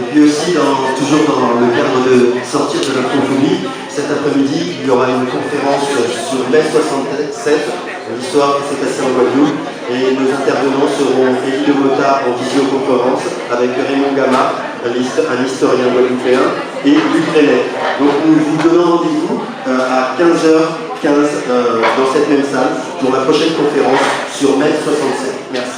Et puis aussi, toujours dans le cadre de sortir de la francophonie, cet après-midi, il y aura une conférence sur mai 67, l'histoire qui s'est passée en Guadeloupe, et nos intervenants seront Élie de Bottard en visioconférence avec Raymond Gamard, un historien guadeloupéen, et Luc Renet. Donc nous vous donnons rendez-vous à 15h15 dans cette même salle pour la prochaine conférence sur mai 67. Merci.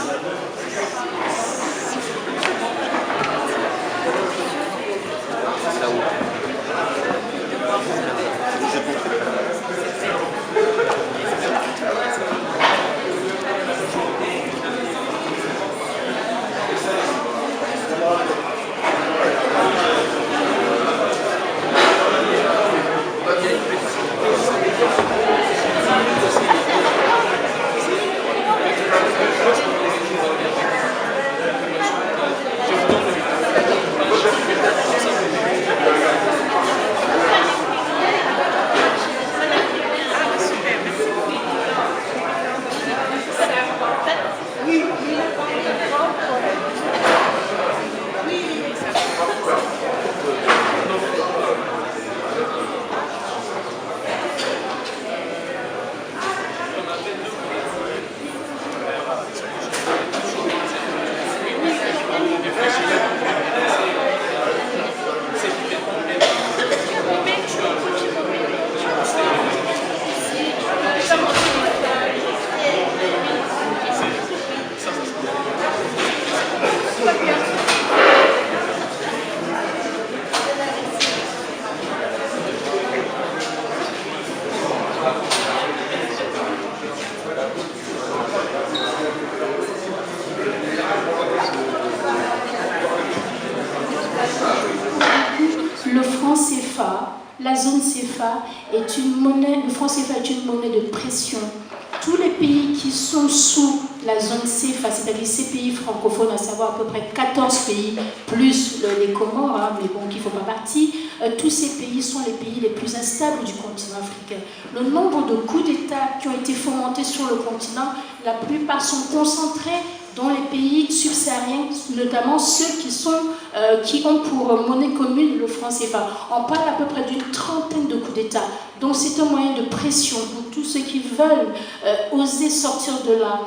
La zone CFA est une monnaie, le franc CFA est une monnaie de pression. Tous les pays qui sont sous la zone CFA, c'est-à-dire ces pays francophones, à savoir à peu près 14 pays, plus les Comores, hein, mais bon, qui ne font pas partie, tous ces pays sont les pays les plus instables du continent africain. Le nombre de coups d'État qui ont été fomentés sur le continent, la plupart sont concentrés dans les pays subsahariens, notamment ceux qui ont pour monnaie commune le franc CFA. On parle à peu près d'une trentaine de coups d'État. Donc c'est un moyen de pression pour tous ceux qui veulent oser sortir de là.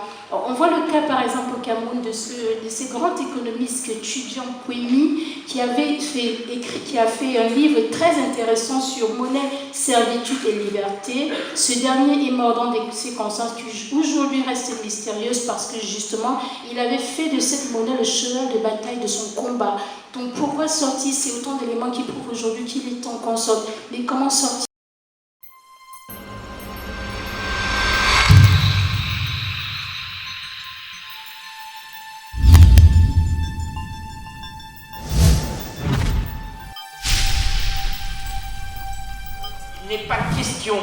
On voit le cas par exemple au Cameroun de ces grands économistes étudiants Kwemi qui a fait un livre très intéressant sur monnaie, servitude et liberté. Ce dernier est mort dans des circonstances qui aujourd'hui restent mystérieuses parce que justement il avait fait de cette monnaie le cheval de bataille de son combat. Donc pourquoi sortir? C'est autant d'éléments qui prouvent aujourd'hui qu'il est temps qu'on sorte. Mais comment sortir? Il n'est pas question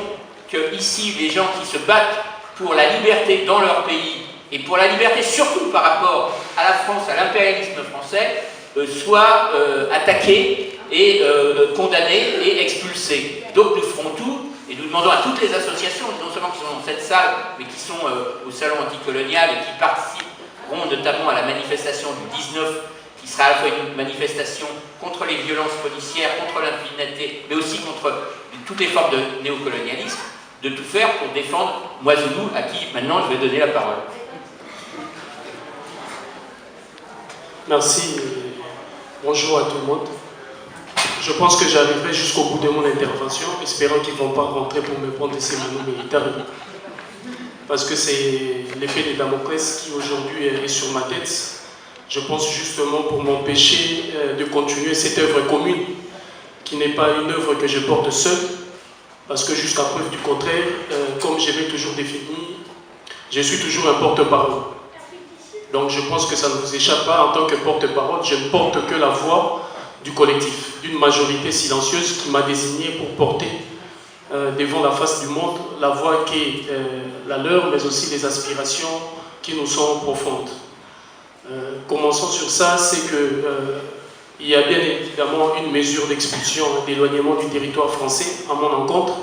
que ici les gens qui se battent pour la liberté dans leur pays et pour la liberté surtout par rapport à la France, à l'impérialisme français, soient attaqués et condamnés et expulsés. Donc nous ferons tout et nous demandons à toutes les associations, non seulement qui sont dans cette salle, mais qui sont au salon anticolonial et qui participeront notamment à la manifestation du 19, qui sera à la fois une manifestation contre les violences policières, contre l'impunité, mais aussi contre toutes les formes de néocolonialisme, de tout faire pour défendre Moisenou, à qui maintenant je vais donner la parole. Merci. Bonjour à tout le monde. Je pense que j'arriverai jusqu'au bout de mon intervention, espérant qu'ils ne vont pas rentrer pour me prendre des séminaires militaires. Parce que c'est l'effet de Damoclès qui aujourd'hui est sur ma tête. Je pense justement pour m'empêcher de continuer cette œuvre commune, qui n'est pas une œuvre que je porte seul, parce que jusqu'à preuve du contraire, comme je l'ai toujours défini, je suis toujours un porte-parole. Donc je pense que ça ne vous échappe pas, en tant que porte-parole, je ne porte que la voix du collectif, d'une majorité silencieuse qui m'a désigné pour porter devant la face du monde la voix qui est la leur, mais aussi les aspirations qui nous sont profondes. Commençons sur ça, c'est que il y a bien évidemment une mesure d'expulsion, d'éloignement du territoire français à mon encontre.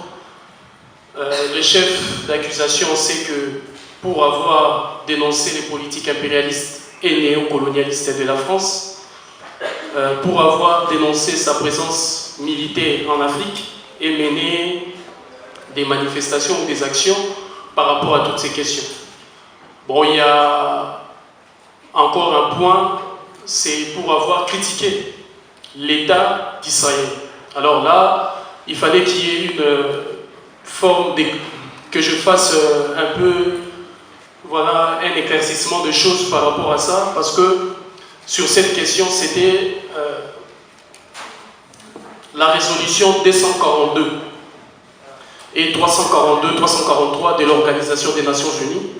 Le chef d'accusation sait que pour avoir dénoncé les politiques impérialistes et néocolonialistes de la France, pour avoir dénoncé sa présence militaire en Afrique et mené des manifestations ou des actions par rapport à toutes ces questions. Bon, il y a encore un point, c'est pour avoir critiqué l'État d'Israël. Alors là, il fallait qu'il y ait une forme que je fasse un peu, voilà, un éclaircissement de choses par rapport à ça, parce que sur cette question, c'était la résolution 242 et 342, 343 de l'Organisation des Nations Unies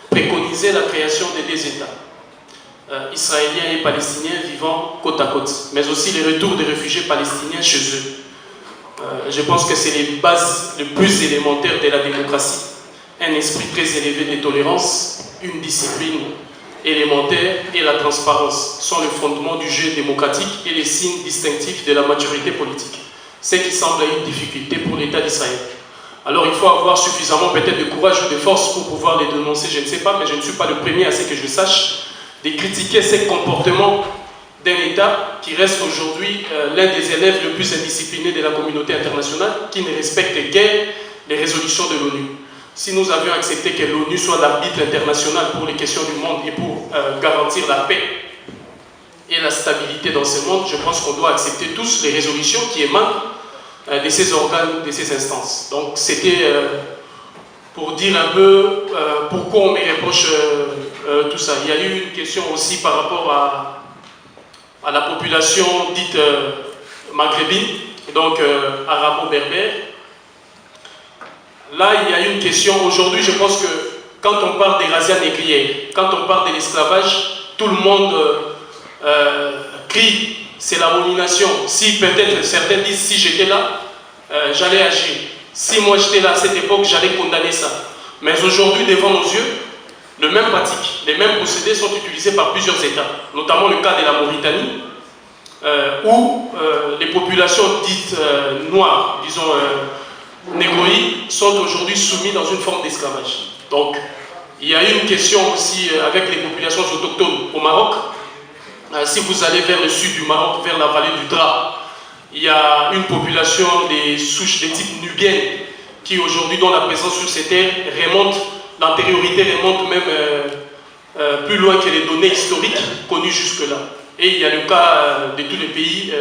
préconisait la création des deux États, israéliens et palestiniens vivant côte à côte, mais aussi le retour des réfugiés palestiniens chez eux. Je pense que c'est les bases les plus élémentaires de la démocratie. Un esprit très élevé de tolérance, une discipline élémentaire et la transparence sont le fondement du jeu démocratique et les signes distinctifs de la maturité politique. Ce qui semble une difficulté pour l'État d'Israël. Alors il faut avoir suffisamment peut-être de courage ou de force pour pouvoir les dénoncer, je ne sais pas, mais je ne suis pas le premier à ce que je sache, de critiquer ces comportements d'un État qui reste aujourd'hui l'un des élèves les plus indisciplinés de la communauté internationale, qui ne respecte guère les résolutions de l'ONU. Si nous avions accepté que l'ONU soit l'arbitre international pour les questions du monde et pour garantir la paix et la stabilité dans ce monde, je pense qu'on doit accepter tous les résolutions qui émanent de ces organes, de ces instances. Donc c'était pour dire un peu pourquoi on me reproche tout ça. Il y a eu une question aussi par rapport à la population dite maghrébine, donc arabo-berbère. Là, il y a une question. Aujourd'hui, je pense que quand on parle des razzias négrières, quand on parle de l'esclavage, tout le monde crie, c'est l'abomination. Si peut-être certains disent, si j'étais là, j'allais agir. Si moi j'étais là à cette époque, j'allais condamner ça. Mais aujourd'hui, devant nos yeux, les mêmes pratiques, les mêmes procédés sont utilisés par plusieurs États, notamment le cas de la Mauritanie, où les populations dites noires, disons négroïdes, sont aujourd'hui soumises dans une forme d'esclavage. Donc, il y a une question aussi avec les populations autochtones au Maroc. Si vous allez vers le sud du Maroc, vers la vallée du Dra, il y a une population des souches de type nubienne qui aujourd'hui, dont la présence sur ces terres remonte, l'antériorité remonte même plus loin que les données historiques connues jusque-là. Et il y a le cas de tous les pays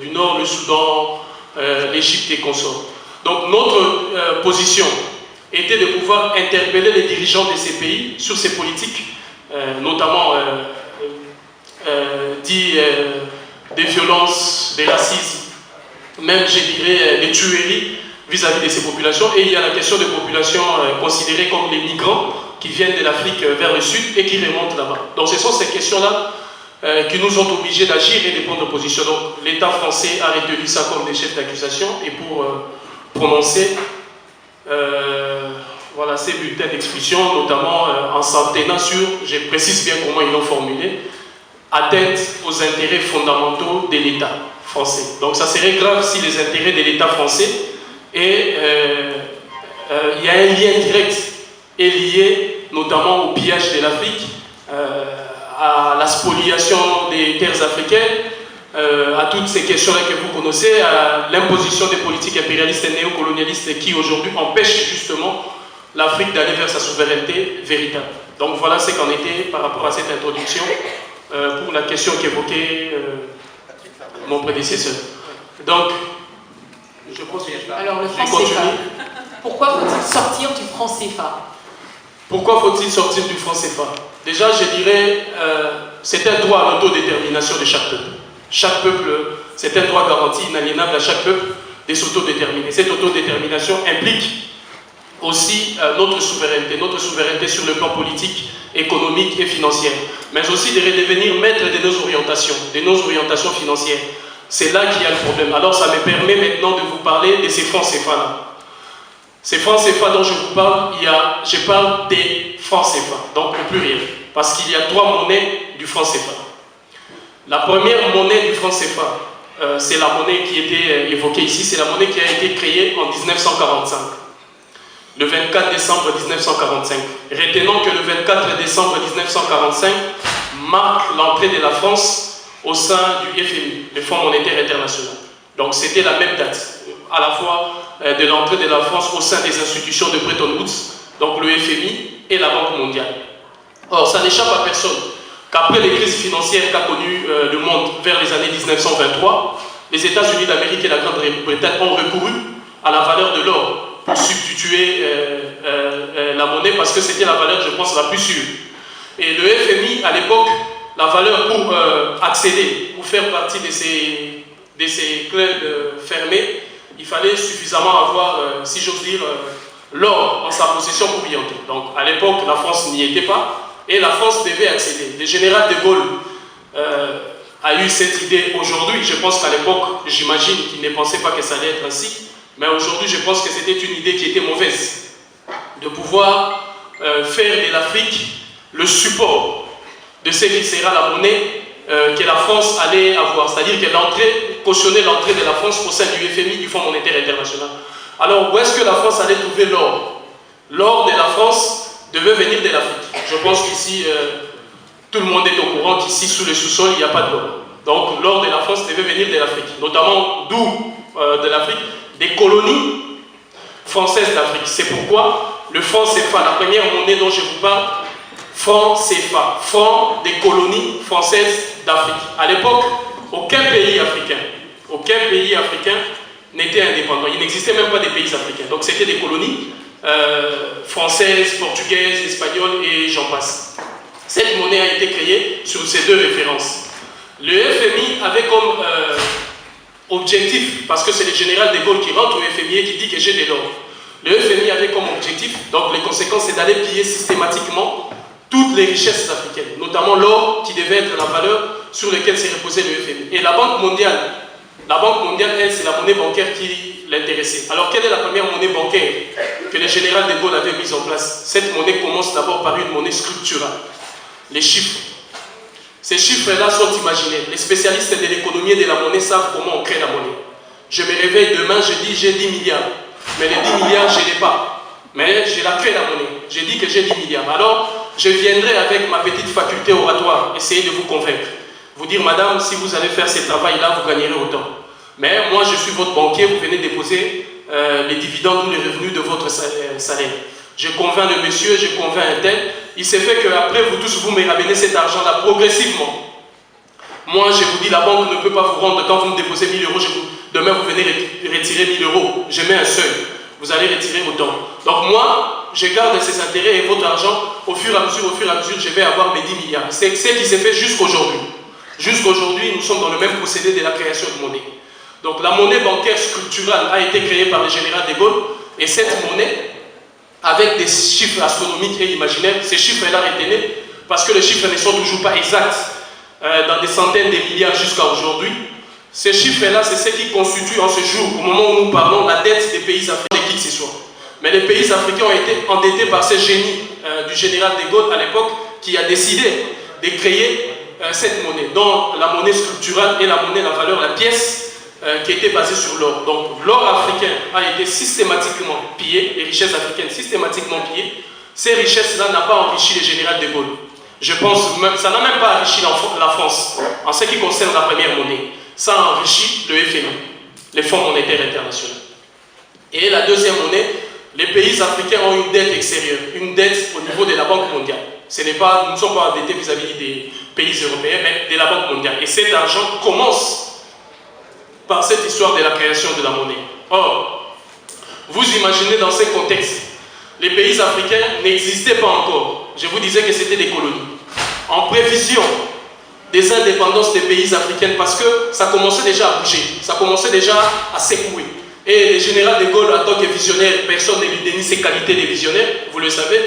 du Nord, le Soudan, l'Égypte et consorts. Donc notre position était de pouvoir interpeller les dirigeants de ces pays sur ces politiques, notamment des violences, des racismes, même je dirais des tueries vis-à-vis de ces populations. Et il y a la question des populations considérées comme les migrants qui viennent de l'Afrique vers le sud et qui remontent là-bas. Donc ce sont ces questions-là qui nous ont obligés d'agir et de prendre position. Donc l'État français a retenu ça comme des chefs d'accusation et pour prononcer voilà, ces bulletins d'expulsion, notamment en s'entenant sur, je précise bien comment ils l'ont formulé, atteinte aux intérêts fondamentaux de l'État français. Donc ça serait grave si les intérêts de l'État français, et il y a un lien direct est lié notamment au pillage de l'Afrique, à la spoliation des terres africaines, à toutes ces questions-là que vous connaissez, à l'imposition des politiques impérialistes et néocolonialistes qui aujourd'hui empêchent justement l'Afrique d'aller vers sa souveraineté véritable. Donc voilà ce qu'en était par rapport à cette introduction pour la question qu'évoquait mon prédécesseur. Donc, je continue. Alors le franc CFA. Pourquoi faut-il sortir du franc CFA? Pourquoi faut-il sortir du franc CFA? Déjà, je dirais, c'est un droit à l'autodétermination de chaque peuple. Chaque peuple, c'est un droit garanti inaliénable à chaque peuple de s'autodéterminer. Cette autodétermination implique aussi notre souveraineté sur le plan politique, économique et financier, mais aussi de redevenir maître de nos orientations financières. C'est là qu'il y a le problème. Alors ça me permet maintenant de vous parler de ces francs CFA-là. Ces francs CFA dont je vous parle, je parle des francs CFA, donc au pluriel, parce qu'il y a 3 monnaies du franc CFA. La première monnaie du franc CFA, c'est la monnaie qui était évoquée ici, c'est la monnaie qui a été créée en 1945. Le 24 décembre 1945. Retenons que le 24 décembre 1945 marque l'entrée de la France au sein du FMI, le Fonds monétaire international. Donc c'était la même date, à la fois de l'entrée de la France au sein des institutions de Bretton Woods, donc le FMI et la Banque mondiale. Or, ça n'échappe à personne qu'après les crises financières qu'a connues le monde vers les années 1923, les États-Unis d'Amérique et la Grande-Bretagne ont recouru à la valeur de l'or pour substituer la monnaie parce que c'était la valeur, je pense, la plus sûre. Et le FMI, à l'époque, la valeur pour accéder, pour faire partie de ces clubs fermés, il fallait suffisamment avoir, si j'ose dire, l'or en sa possession pour y entrer. Donc, à l'époque, la France n'y était pas et la France devait accéder. Le général de Gaulle a eu cette idée aujourd'hui. Je pense qu'à l'époque, j'imagine qu'il ne pensait pas que ça allait être ainsi. Mais aujourd'hui, je pense que c'était une idée qui était mauvaise. De pouvoir faire de l'Afrique le support de ce qui sera la monnaie que la France allait avoir. C'est-à-dire que cautionner l'entrée de la France au sein du FMI, du Fonds monétaire international. Alors, où est-ce que la France allait trouver l'or? L'or de la France devait venir de l'Afrique. Je pense qu'ici, tout le monde est au courant qu'ici, sous le sous-sol, il n'y a pas d'or. Donc, l'or de la France devait venir de l'Afrique. Notamment, d'où de l'Afrique? Des colonies françaises d'Afrique. C'est pourquoi le franc CFA, la première monnaie dont je vous parle, franc CFA, franc des colonies françaises d'Afrique. À l'époque, aucun pays africain n'était indépendant. Il n'existait même pas des pays africains. Donc c'était des colonies françaises, portugaises, espagnoles et j'en passe. Cette monnaie a été créée sur ces deux références. Le FMI avait comme objectif, parce que c'est le général de Gaulle qui rentre au FMI et qui dit que j'ai de l'or. Le FMI avait comme objectif, donc les conséquences, c'est d'aller piller systématiquement toutes les richesses africaines, notamment l'or qui devait être la valeur sur laquelle s'est reposé le FMI. Et la Banque mondiale, elle, c'est la monnaie bancaire qui l'intéressait. Alors, quelle est la première monnaie bancaire que le général de Gaulle avait mise en place? Cette monnaie commence d'abord par une monnaie structurale. Les chiffres. Ces chiffres-là sont imaginaires. Les spécialistes de l'économie et de la monnaie savent comment on crée la monnaie. Je me réveille demain, je dis j'ai 10 milliards. Mais les 10 milliards, je n'ai pas. Mais je la crée la monnaie. J'ai dit que j'ai 10 milliards. Alors, je viendrai avec ma petite faculté oratoire, essayer de vous convaincre. Vous dire, madame, si vous allez faire ce travail-là, vous gagnerez autant. Mais moi, je suis votre banquier, vous venez déposer les dividendes ou les revenus de votre salaire. Je convainc le monsieur, je convainc un tel. Il s'est fait qu'après, vous tous, vous me ramenez cet argent-là progressivement. Moi, je vous dis, la banque ne peut pas vous rendre. Quand vous me déposez 1000 euros, demain, vous venez retirer 1000 euros. Je mets un seuil. Vous allez retirer autant. Donc moi, je garde ces intérêts et votre argent. Au fur et à mesure, je vais avoir mes 10 milliards. C'est ce qui s'est fait jusqu'aujourd'hui. Jusqu'aujourd'hui, nous sommes dans le même procédé de la création de monnaie. Donc la monnaie bancaire structurale a été créée par le général de Gaulle. Et cette monnaie, avec des chiffres astronomiques et imaginaires, ces chiffres-là retenez, parce que les chiffres ne sont toujours pas exacts, dans des centaines de milliards jusqu'à aujourd'hui. Ces chiffres-là, c'est ce qui constitue en ce jour, au moment où nous parlons, la dette des pays africains, qui que ce soit. Mais les pays africains ont été endettés par ce génie du général de Gaulle à l'époque, qui a décidé de créer cette monnaie, dont la monnaie structurale et la monnaie, la valeur, la pièce, qui était basée sur l'or. Donc l'or africain a été systématiquement pillé, les richesses africaines systématiquement pillées. Ces richesses-là n'ont pas enrichi le général de Gaulle. Je pense même, ça n'a même pas enrichi la France, en ce qui concerne la première monnaie. Ça a enrichi le FMI, le Fonds monétaire international. Et la deuxième monnaie, les pays africains ont une dette extérieure, une dette au niveau de la Banque mondiale. Nous ne sommes pas endettés vis-à-vis des pays européens, mais de la Banque mondiale. Et cet argent commence par cette histoire de la création de la monnaie. Or, vous imaginez dans ce contexte, les pays africains n'existaient pas encore. Je vous disais que c'était des colonies. En prévision des indépendances des pays africains, parce que ça commençait déjà à bouger, ça commençait déjà à secouer. Et le général de Gaulle, en tant que visionnaire, personne ne lui dénie ses qualités de visionnaire, vous le savez,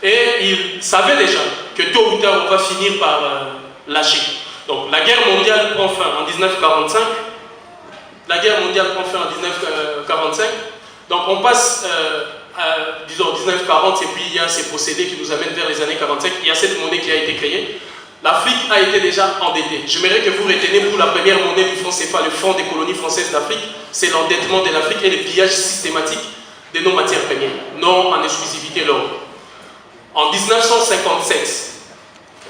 et il savait déjà que tôt ou tard, on va finir par lâcher. Donc la guerre mondiale prend fin en 1945. La guerre mondiale prend fin en 1945. Donc on passe disons 1940, et puis il y a ces procédés qui nous amènent vers les années 45. Il y a cette monnaie qui a été créée. L'Afrique a été déjà endettée. J'aimerais que vous reteniez pour la première monnaie du franc CFA, le Fonds des colonies françaises d'Afrique, c'est l'endettement de l'Afrique et le pillage systématique de nos matières premières, non en exclusivité l'or. En 1957,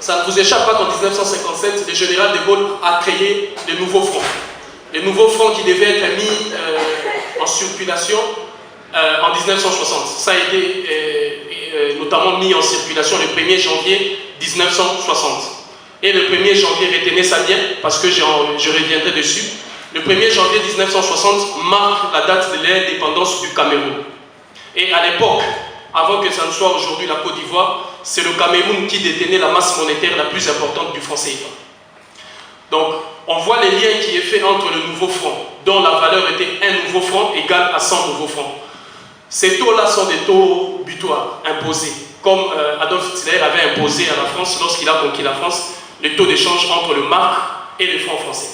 Ça ne vous échappe pas qu'en 1957, le général de Gaulle a créé les nouveaux francs. Les nouveaux francs qui devaient être mis en circulation en 1960. Ça a été notamment mis en circulation le 1er janvier 1960. Et le 1er janvier, retenez ça bien, parce que je reviendrai dessus. Le 1er janvier 1960 marque la date de l'indépendance du Cameroun. Et à l'époque, avant que ça ne soit aujourd'hui la Côte d'Ivoire, c'est le Cameroun qui détenait la masse monétaire la plus importante du franc CFA. Donc, on voit les liens qui est fait entre le nouveau franc, dont la valeur était un nouveau franc égal à 100 nouveaux francs. Ces taux-là sont des taux butoirs, imposés, comme Adolf Hitler avait imposé à la France, lorsqu'il a conquis la France, les taux d'échange entre le mark et le franc français.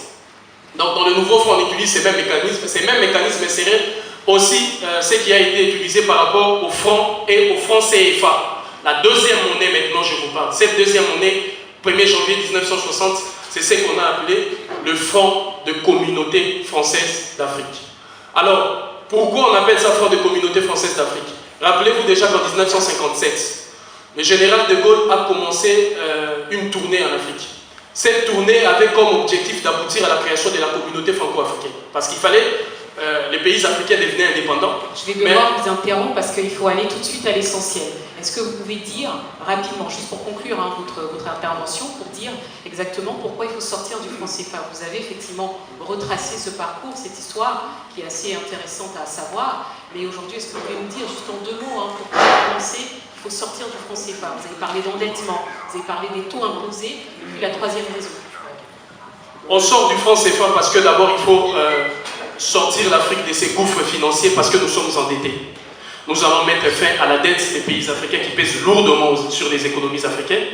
Donc, dans le nouveau franc, on utilise ces mêmes mécanismes. Ces mêmes mécanismes seraient aussi ce qui a été utilisé par rapport au franc et au franc CFA. La deuxième monnaie, maintenant, je vous parle. Cette deuxième monnaie, 1er janvier 1960, c'est ce qu'on a appelé le franc de communauté française d'Afrique. Alors, pourquoi on appelle ça franc de communauté française d'Afrique? Rappelez-vous déjà qu'en 1957, le général de Gaulle a commencé une tournée en Afrique. Cette tournée avait comme objectif d'aboutir à la création de la communauté franco-africaine. Parce qu'il fallait, les pays africains devenaient indépendants. Je vais devoir vous interrompre parce qu'il faut aller tout de suite à l'essentiel. Est-ce que vous pouvez dire rapidement, juste pour conclure votre intervention, pour dire exactement pourquoi il faut sortir du franc CFA? Vous avez effectivement retracé ce parcours, cette histoire qui est assez intéressante à savoir. Mais aujourd'hui, est-ce que vous pouvez nous dire juste en 2 mots, pour commencer, il faut sortir du franc CFA? Vous avez parlé d'endettement, vous avez parlé des taux imposés, et puis la troisième raison. On sort du franc CFA parce que d'abord il faut sortir l'Afrique de ses gouffres financiers parce que nous sommes endettés. Nous allons mettre fin à la dette des pays africains qui pèse lourdement sur les économies africaines.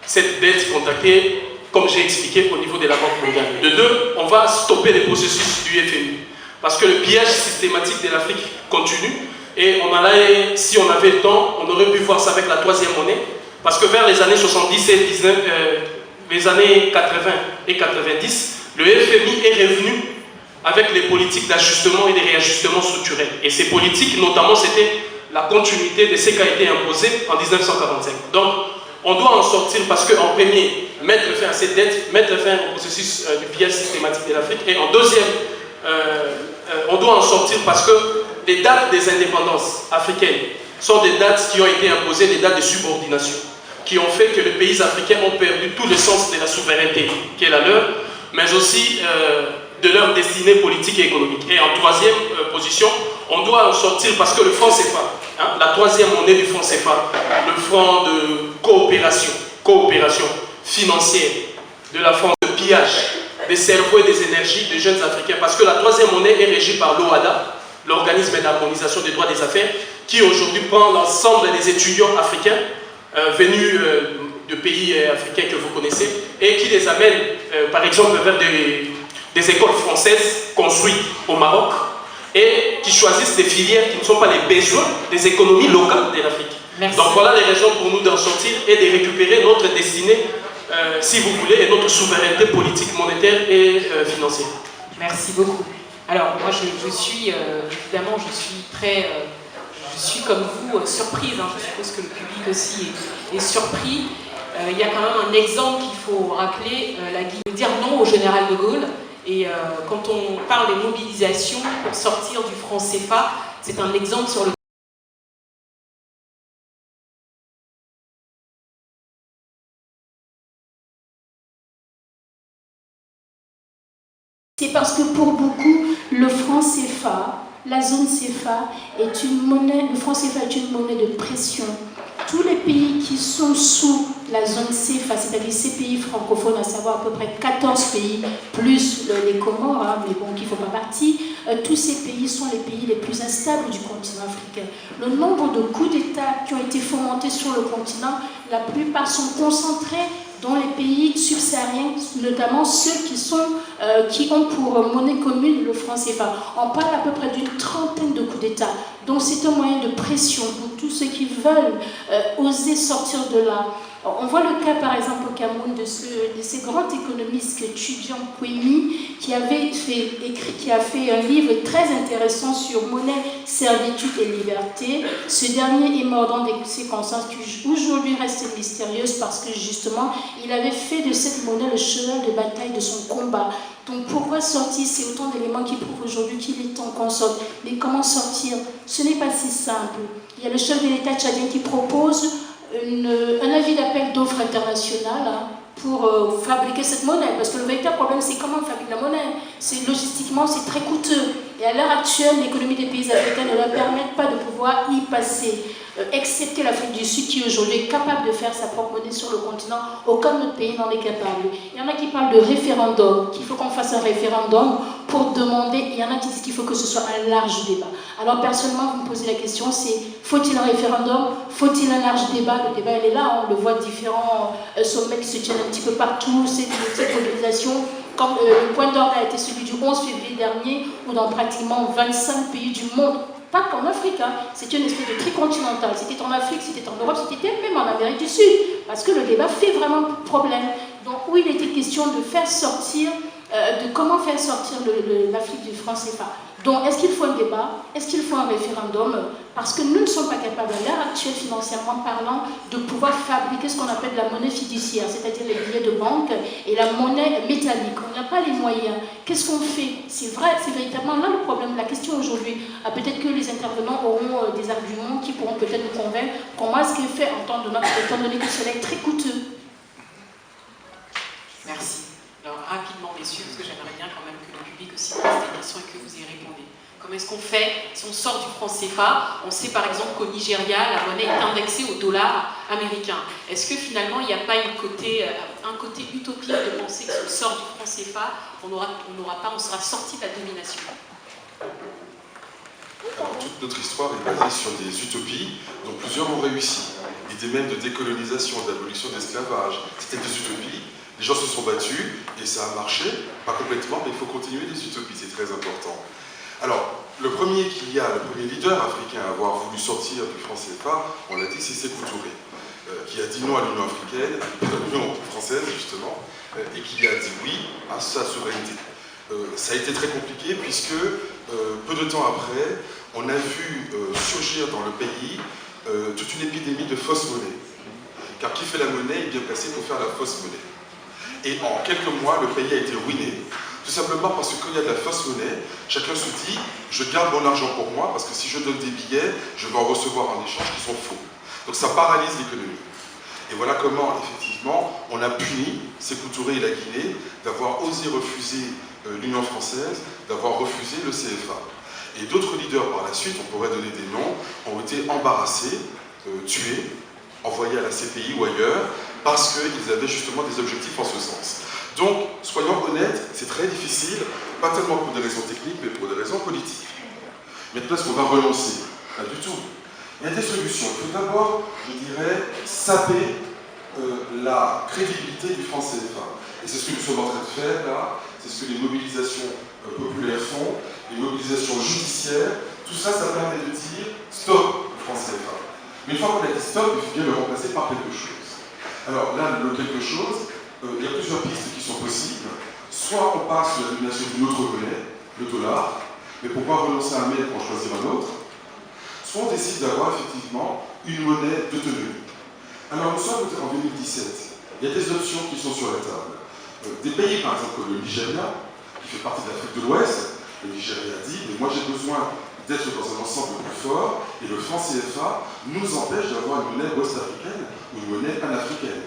Cette dette contractée, comme j'ai expliqué, au niveau de la Banque mondiale. De 2, on va stopper les processus du FMI. Parce que le pillage systématique de l'Afrique continue. Et si on avait le temps, on aurait pu voir ça avec la troisième monnaie. Parce que vers les années 70 et 19, les années 80 et 90, le FMI est revenu avec les politiques d'ajustement et de réajustement structurel. Et ces politiques, notamment, c'était la continuité de ce qui a été imposé en 1945. Donc, on doit en sortir parce qu'en premier, mettre fin à cette dette, mettre fin au processus du pillage systématique de l'Afrique. Et en deuxième, on doit en sortir parce que les dates des indépendances africaines sont des dates qui ont été imposées, des dates de subordination, qui ont fait que les pays africains ont perdu tout le sens de la souveraineté qui est la leur, mais aussi de leur destinée politique et économique. Et en troisième position, on doit en sortir parce que le franc CFA, la troisième monnaie du franc CFA, le franc de coopération financière de la France, de pillage des cerveaux et des énergies des jeunes Africains, parce que la troisième monnaie est régie par l'OHADA, l'organisme d'harmonisation des droits des affaires, qui aujourd'hui prend l'ensemble des étudiants africains venus de pays africains que vous connaissez et qui les amène, par exemple, vers des écoles françaises construites au Maroc et qui choisissent des filières qui ne sont pas les besoins des économies locales de l'Afrique. Donc voilà les raisons pour nous d'en sortir et de récupérer notre destinée, si vous voulez, et notre souveraineté politique, monétaire et financière. Merci beaucoup. Alors moi je suis, évidemment, je suis comme vous surprise, je suppose que le public aussi est surpris. Il y a quand même un exemple qu'il faut rappeler, dire non au général de Gaulle. Et quand on parle des mobilisations pour sortir du franc CFA, c'est un exemple sur le C'est parce que pour beaucoup, le franc CFA, la zone CFA est une monnaie, le franc CFA est une monnaie de pression. Tous les pays qui sont sous la zone CFA, c'est-à-dire ces pays francophones, à savoir à peu près 14 pays, plus les Comores, mais bon, qui ne font pas partie, tous ces pays sont les pays les plus instables du continent africain. Le nombre de coups d'État qui ont été fomentés sur le continent, la plupart sont concentrés dans les pays subsahariens, notamment ceux qui ont pour monnaie commune le franc CFA. On parle à peu près d'une trentaine de coups d'État. Donc c'est un moyen de pression pour tous ceux qui veulent oser sortir de là. On voit le cas par exemple au Cameroun de ces grands économistes étudiants Kwemi qui a fait un livre très intéressant sur monnaie, servitude et liberté. Ce dernier est mort dans des circonstances qui aujourd'hui restent mystérieuses parce que justement Il avait fait de cette monnaie le cheval de bataille de son combat. Donc pourquoi sortir? C'est autant d'éléments qui prouvent aujourd'hui qu'il est temps qu'on sorte. Mais comment sortir? Ce n'est pas si simple. Il y a le chef de l'État tchadien qui propose un avis d'appel d'offres internationale pour fabriquer cette monnaie. Parce que le véritable problème, c'est comment on fabrique la monnaie. Logistiquement, c'est très coûteux. Et à l'heure actuelle, l'économie des pays africains ne leur permet pas de pouvoir y passer. Excepté l'Afrique du Sud qui aujourd'hui est capable de faire sa propre monnaie sur le continent, aucun autre pays n'en est capable. Il y en a qui parlent de référendum, qu'il faut qu'on fasse un référendum pour demander, il y en a qui disent qu'il faut que ce soit un large débat. Alors personnellement, vous me posez la question, c'est faut-il un référendum? Faut-il un large débat? Le débat, il est là, on le voit, différents sommets qui se tiennent un petit peu partout, cette mobilisation. Comme le point d'ordre a été celui du 11 février dernier, où dans pratiquement 25 pays du monde, pas qu'en Afrique, c'est une espèce de tricontinental. C'était en Afrique, c'était en Europe, c'était même en Amérique du Sud, parce que le débat fait vraiment problème. Donc oui, il était question de faire sortir, de comment faire sortir l'Afrique du franc CFA. Donc est-ce qu'il faut un débat? Est-ce qu'il faut un référendum? Parce que nous ne sommes pas capables, à l'heure actuelle, financièrement parlant, de pouvoir fabriquer ce qu'on appelle la monnaie fiduciaire, c'est-à-dire les billets de banque et la monnaie métallique. On n'a pas les moyens. Qu'est-ce qu'on fait? C'est vrai, c'est véritablement là le problème. La question aujourd'hui, peut-être que les intervenants auront des arguments qui pourront peut-être nous convaincre. Comment est-ce qu'il est fait étant donné que cela est très coûteux? Merci. Alors rapidement, messieurs, parce que j'aimerais bien quand même que le public aussi pose des questions et que vous y répondiez. Comment est-ce qu'on fait si on sort du franc CFA? On sait par exemple qu'au Nigeria, la monnaie est indexée au dollar américain. Est-ce que finalement, il n'y a pas un côté utopique de penser que si on sort du franc CFA, on sera sorti de la domination? Alors, toute notre histoire est basée sur des utopies dont plusieurs ont réussi. L'idée même de décolonisation, d'abolition de l'esclavage, c'était des utopies. Les gens se sont battus et ça a marché, pas complètement, mais il faut continuer les utopies, c'est très important. Alors, le premier leader africain à avoir voulu sortir du franc CFA, on l'a dit, c'est Sékou Touré, qui a dit non à l'Union africaine, à l'Union française justement, et qui a dit oui à sa souveraineté. Ça a été très compliqué puisque peu de temps après, on a vu surgir dans le pays toute une épidémie de fausse monnaie. Car qui fait la monnaie est bien placé pour faire la fausse monnaie. Et en quelques mois, le pays a été ruiné. Tout simplement parce que quand il y a de la fausse monnaie, chacun se dit « je garde mon argent pour moi parce que si je donne des billets, je vais en recevoir en échange qui sont faux ». Donc ça paralyse l'économie. Et voilà comment, effectivement, on a puni Sékou Touré et la Guinée d'avoir osé refuser l'Union française, d'avoir refusé le CFA. Et d'autres leaders par la suite, on pourrait donner des noms, ont été embarrassés, tués, envoyés à la CPI ou ailleurs, parce qu'ils avaient justement des objectifs en ce sens. Donc, soyons honnêtes, c'est très difficile, pas tellement pour des raisons techniques, mais pour des raisons politiques. Maintenant, est-ce qu'on va relancer? Pas du tout. Il y a des solutions. Il faut d'abord, je dirais, saper la crédibilité du franc CFA. Et c'est ce que nous sommes en train de faire là, c'est ce que les mobilisations populaires font, les mobilisations judiciaires, tout ça, ça permet de dire stop le franc CFA. Mais une fois qu'on a dit stop, il faut bien le remplacer par quelque chose. Alors là, le quelque chose, il y a plusieurs pistes qui sont possibles. Soit on passe sur la domination d'une autre monnaie, le dollar, mais pour pouvoir renoncer à un maître, on choisit un autre. Soit on décide d'avoir effectivement une monnaie de tenue. Alors nous sommes en 2017. Il y a des options qui sont sur la table. Des pays, par exemple, comme le Nigeria, qui fait partie de l'Afrique de l'Ouest, le Nigeria dit, mais moi j'ai besoin d'être dans un ensemble plus fort, et le franc CFA nous empêche d'avoir une monnaie ouest-africaine ou une monnaie panafricaine.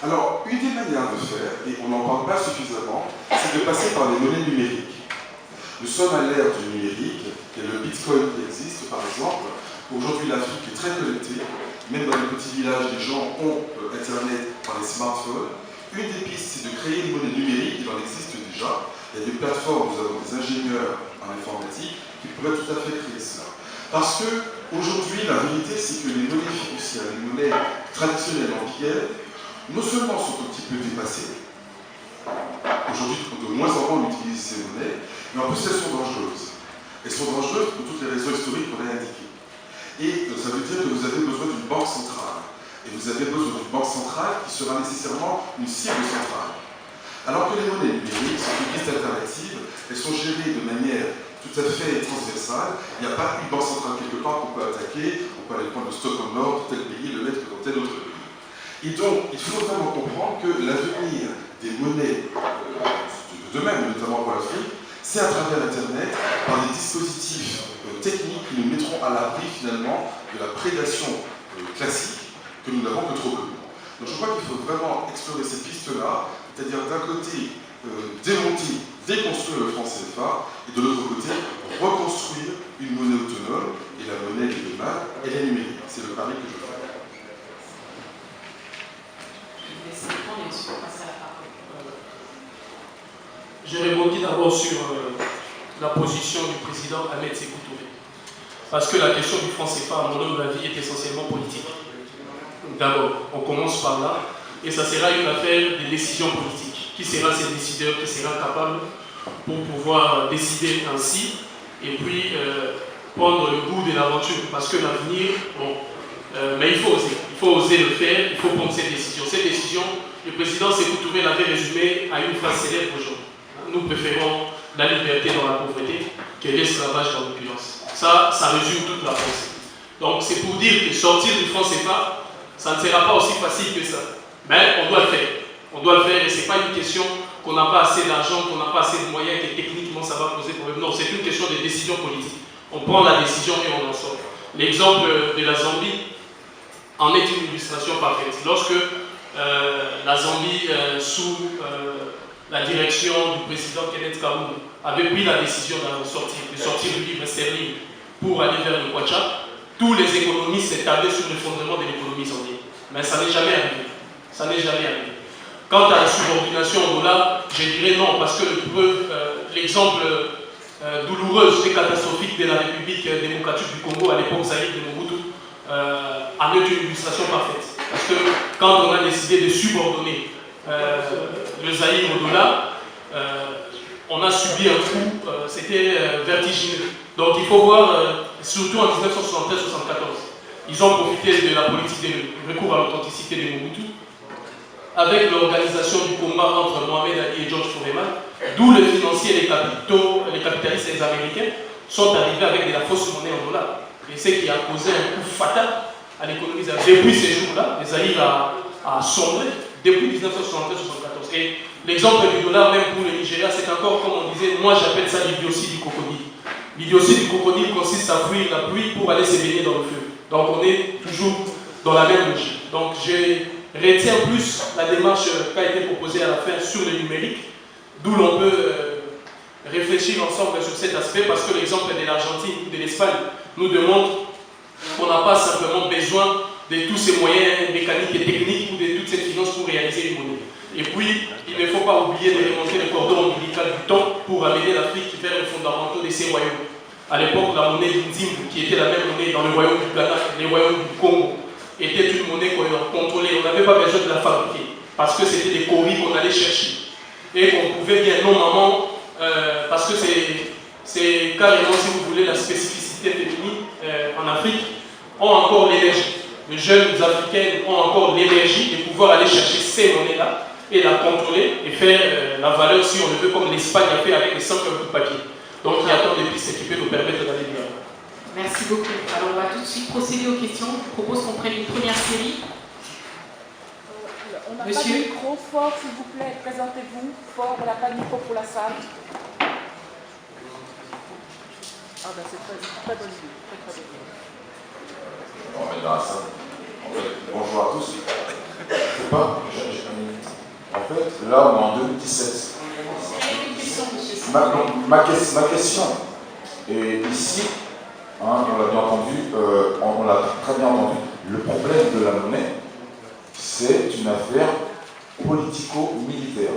Alors, une des manières de faire, et on n'en parle pas suffisamment, c'est de passer par les monnaies numériques. Nous sommes à l'ère du numérique, il y a le Bitcoin qui existe par exemple. Aujourd'hui l'Afrique est très connectée, même dans les petits villages les gens ont Internet par les smartphones. Une des pistes c'est de créer une monnaie numérique, il en existe déjà. Il y a des plateformes, nous avons des ingénieurs en informatique qui pourraient tout à fait créer cela. Parce que aujourd'hui la réalité c'est que les monnaies fiduciaires, les monnaies traditionnelles en billets, non seulement sont un petit peu dépassées, aujourd'hui de moins en moins on utilise ces monnaies, mais en plus elles sont dangereuses. Elles sont dangereuses pour toutes les raisons historiques qu'on a indiquées. Et ça veut dire que vous avez besoin d'une banque centrale. Et vous avez besoin d'une banque centrale qui sera nécessairement une cible centrale. Alors que les monnaies numériques sont une liste alternative, elles sont gérées de manière tout à fait transversale. Il n'y a pas une banque centrale quelque part qu'on peut attaquer, on peut aller prendre le stock en or de tel pays et le mettre dans tel autre pays. Et donc, il faut vraiment comprendre que l'avenir des monnaies de même, notamment pour l'Afrique, c'est à travers Internet, par des dispositifs techniques qui nous mettront à l'abri finalement de la prédation classique que nous n'avons que trop connue. Donc je crois qu'il faut vraiment explorer ces pistes-là, c'est-à-dire d'un côté démonter, déconstruire le franc CFA, et de l'autre côté reconstruire une monnaie autonome, et la monnaie de demain, elle est numérique. C'est le pari que je fais. Je rebondis d'abord sur la position du président Ahmed Sékou Touré. Parce que la question du franc CFA, à mon humble avis, est essentiellement politique. D'abord, on commence par là, et ça sera une affaire de décision politique. Qui sera ces décideurs, qui sera capable pour pouvoir décider ainsi, et puis prendre le goût de l'aventure. Parce que l'avenir, bon, mais il faut oser le faire, il faut prendre ces décisions. Ces décisions, le président Sékou Touré l'avait résumé à une phrase célèbre aujourd'hui. Nous préférons la liberté dans la pauvreté que l'esclavage dans l'opulence. Ça résume toute la pensée. Donc c'est pour dire que sortir du franc CFA, ça ne sera pas aussi facile que ça. Mais on doit le faire. On doit le faire et ce n'est pas une question qu'on n'a pas assez d'argent, qu'on n'a pas assez de moyens et que techniquement ça va poser problème. Non, c'est une question de décision politique. On prend la décision et on en sort. L'exemple de la Zambie en est une illustration parfaite. Lorsque la Zambie, sous la direction du président Kenneth Kaunda, avait pris la décision de sortir du livre sterling pour aller vers le Kwacha, tous les économistes s'établissaient sur le fondement de l'économie zambienne. Mais ça n'est jamais arrivé. Ça n'est jamais arrivé. Quant à la subordination au dollar, je dirais non, parce que l'exemple douloureux et catastrophique de la République démocratique du Congo à l'époque Zaïre de Mobutu en est une illustration parfaite. Parce que quand on a décidé de subordonner le Zaïre au dollar, on a subi un coup, c'était vertigineux. Donc il faut voir, surtout en 1973-74, ils ont profité de la politique de recours à l'authenticité de Mobutu, avec l'organisation du combat entre Mohamed Ali et George Foreman, d'où les financiers et les capitalistes et les Américains sont arrivés avec de la fausse monnaie en dollars. Et c'est qui a causé un coup fatal à l'économie. Depuis ces jours-là, les alliés a sombré, depuis 1973-74. Et l'exemple du dollar, même pour le Nigeria, c'est encore, comme on disait, moi j'appelle ça l'idiotie du crocodile. L'idiotie du crocodile consiste à fuir la pluie pour aller se baigner dans le feu. Donc on est toujours dans la même logique. Donc je retiens plus la démarche qui a été proposée à la fin sur le numérique, d'où l'on peut réfléchir ensemble sur cet aspect, parce que l'exemple de l'Argentine ou de l'Espagne nous démontre qu'on n'a pas simplement besoin de tous ces moyens mécaniques et techniques ou de toutes ces finances pour réaliser une monnaie. Et puis, il ne faut pas oublier de remonter le cordon ombilical du temps pour amener l'Afrique vers les fondamentaux de ces royaumes. À l'époque, la monnaie d'Inzimbu, qui était la même monnaie dans le royaume du Ghana, les royaumes du Congo, était une monnaie qu'on contrôlait. On n'avait pas besoin de la fabriquer, parce que c'était des coris qu'on allait chercher. Et qu'on pouvait bien, normalement, parce que c'est carrément, si vous voulez, la spécificité féminine en Afrique, ont encore l'énergie. Les jeunes Africaines ont encore l'énergie de pouvoir aller chercher ces monnaies-là et la contrôler et faire la valeur, si on le veut, comme l'Espagne a fait avec les 5 bouts de papier. Donc il y a tant de pistes qui peuvent nous permettre d'aller bien. Merci beaucoup. Alors on va tout de suite procéder aux questions. Je propose qu'on prenne une première série. On n'a pas Monsieur. de micro fort, s'il vous plaît. Présentez-vous fort. On n'a pas de micro pour la salle. Ah ben c'est très bonne idée. Très bonne idée. On va dans la salle. En fait, bonjour à tous. Je sais pas, en fait, là, on est en 2017. Ma question est ici, hein, on l'a bien entendu, on l'a très bien entendu. Le problème de la monnaie, c'est une affaire politico-militaire.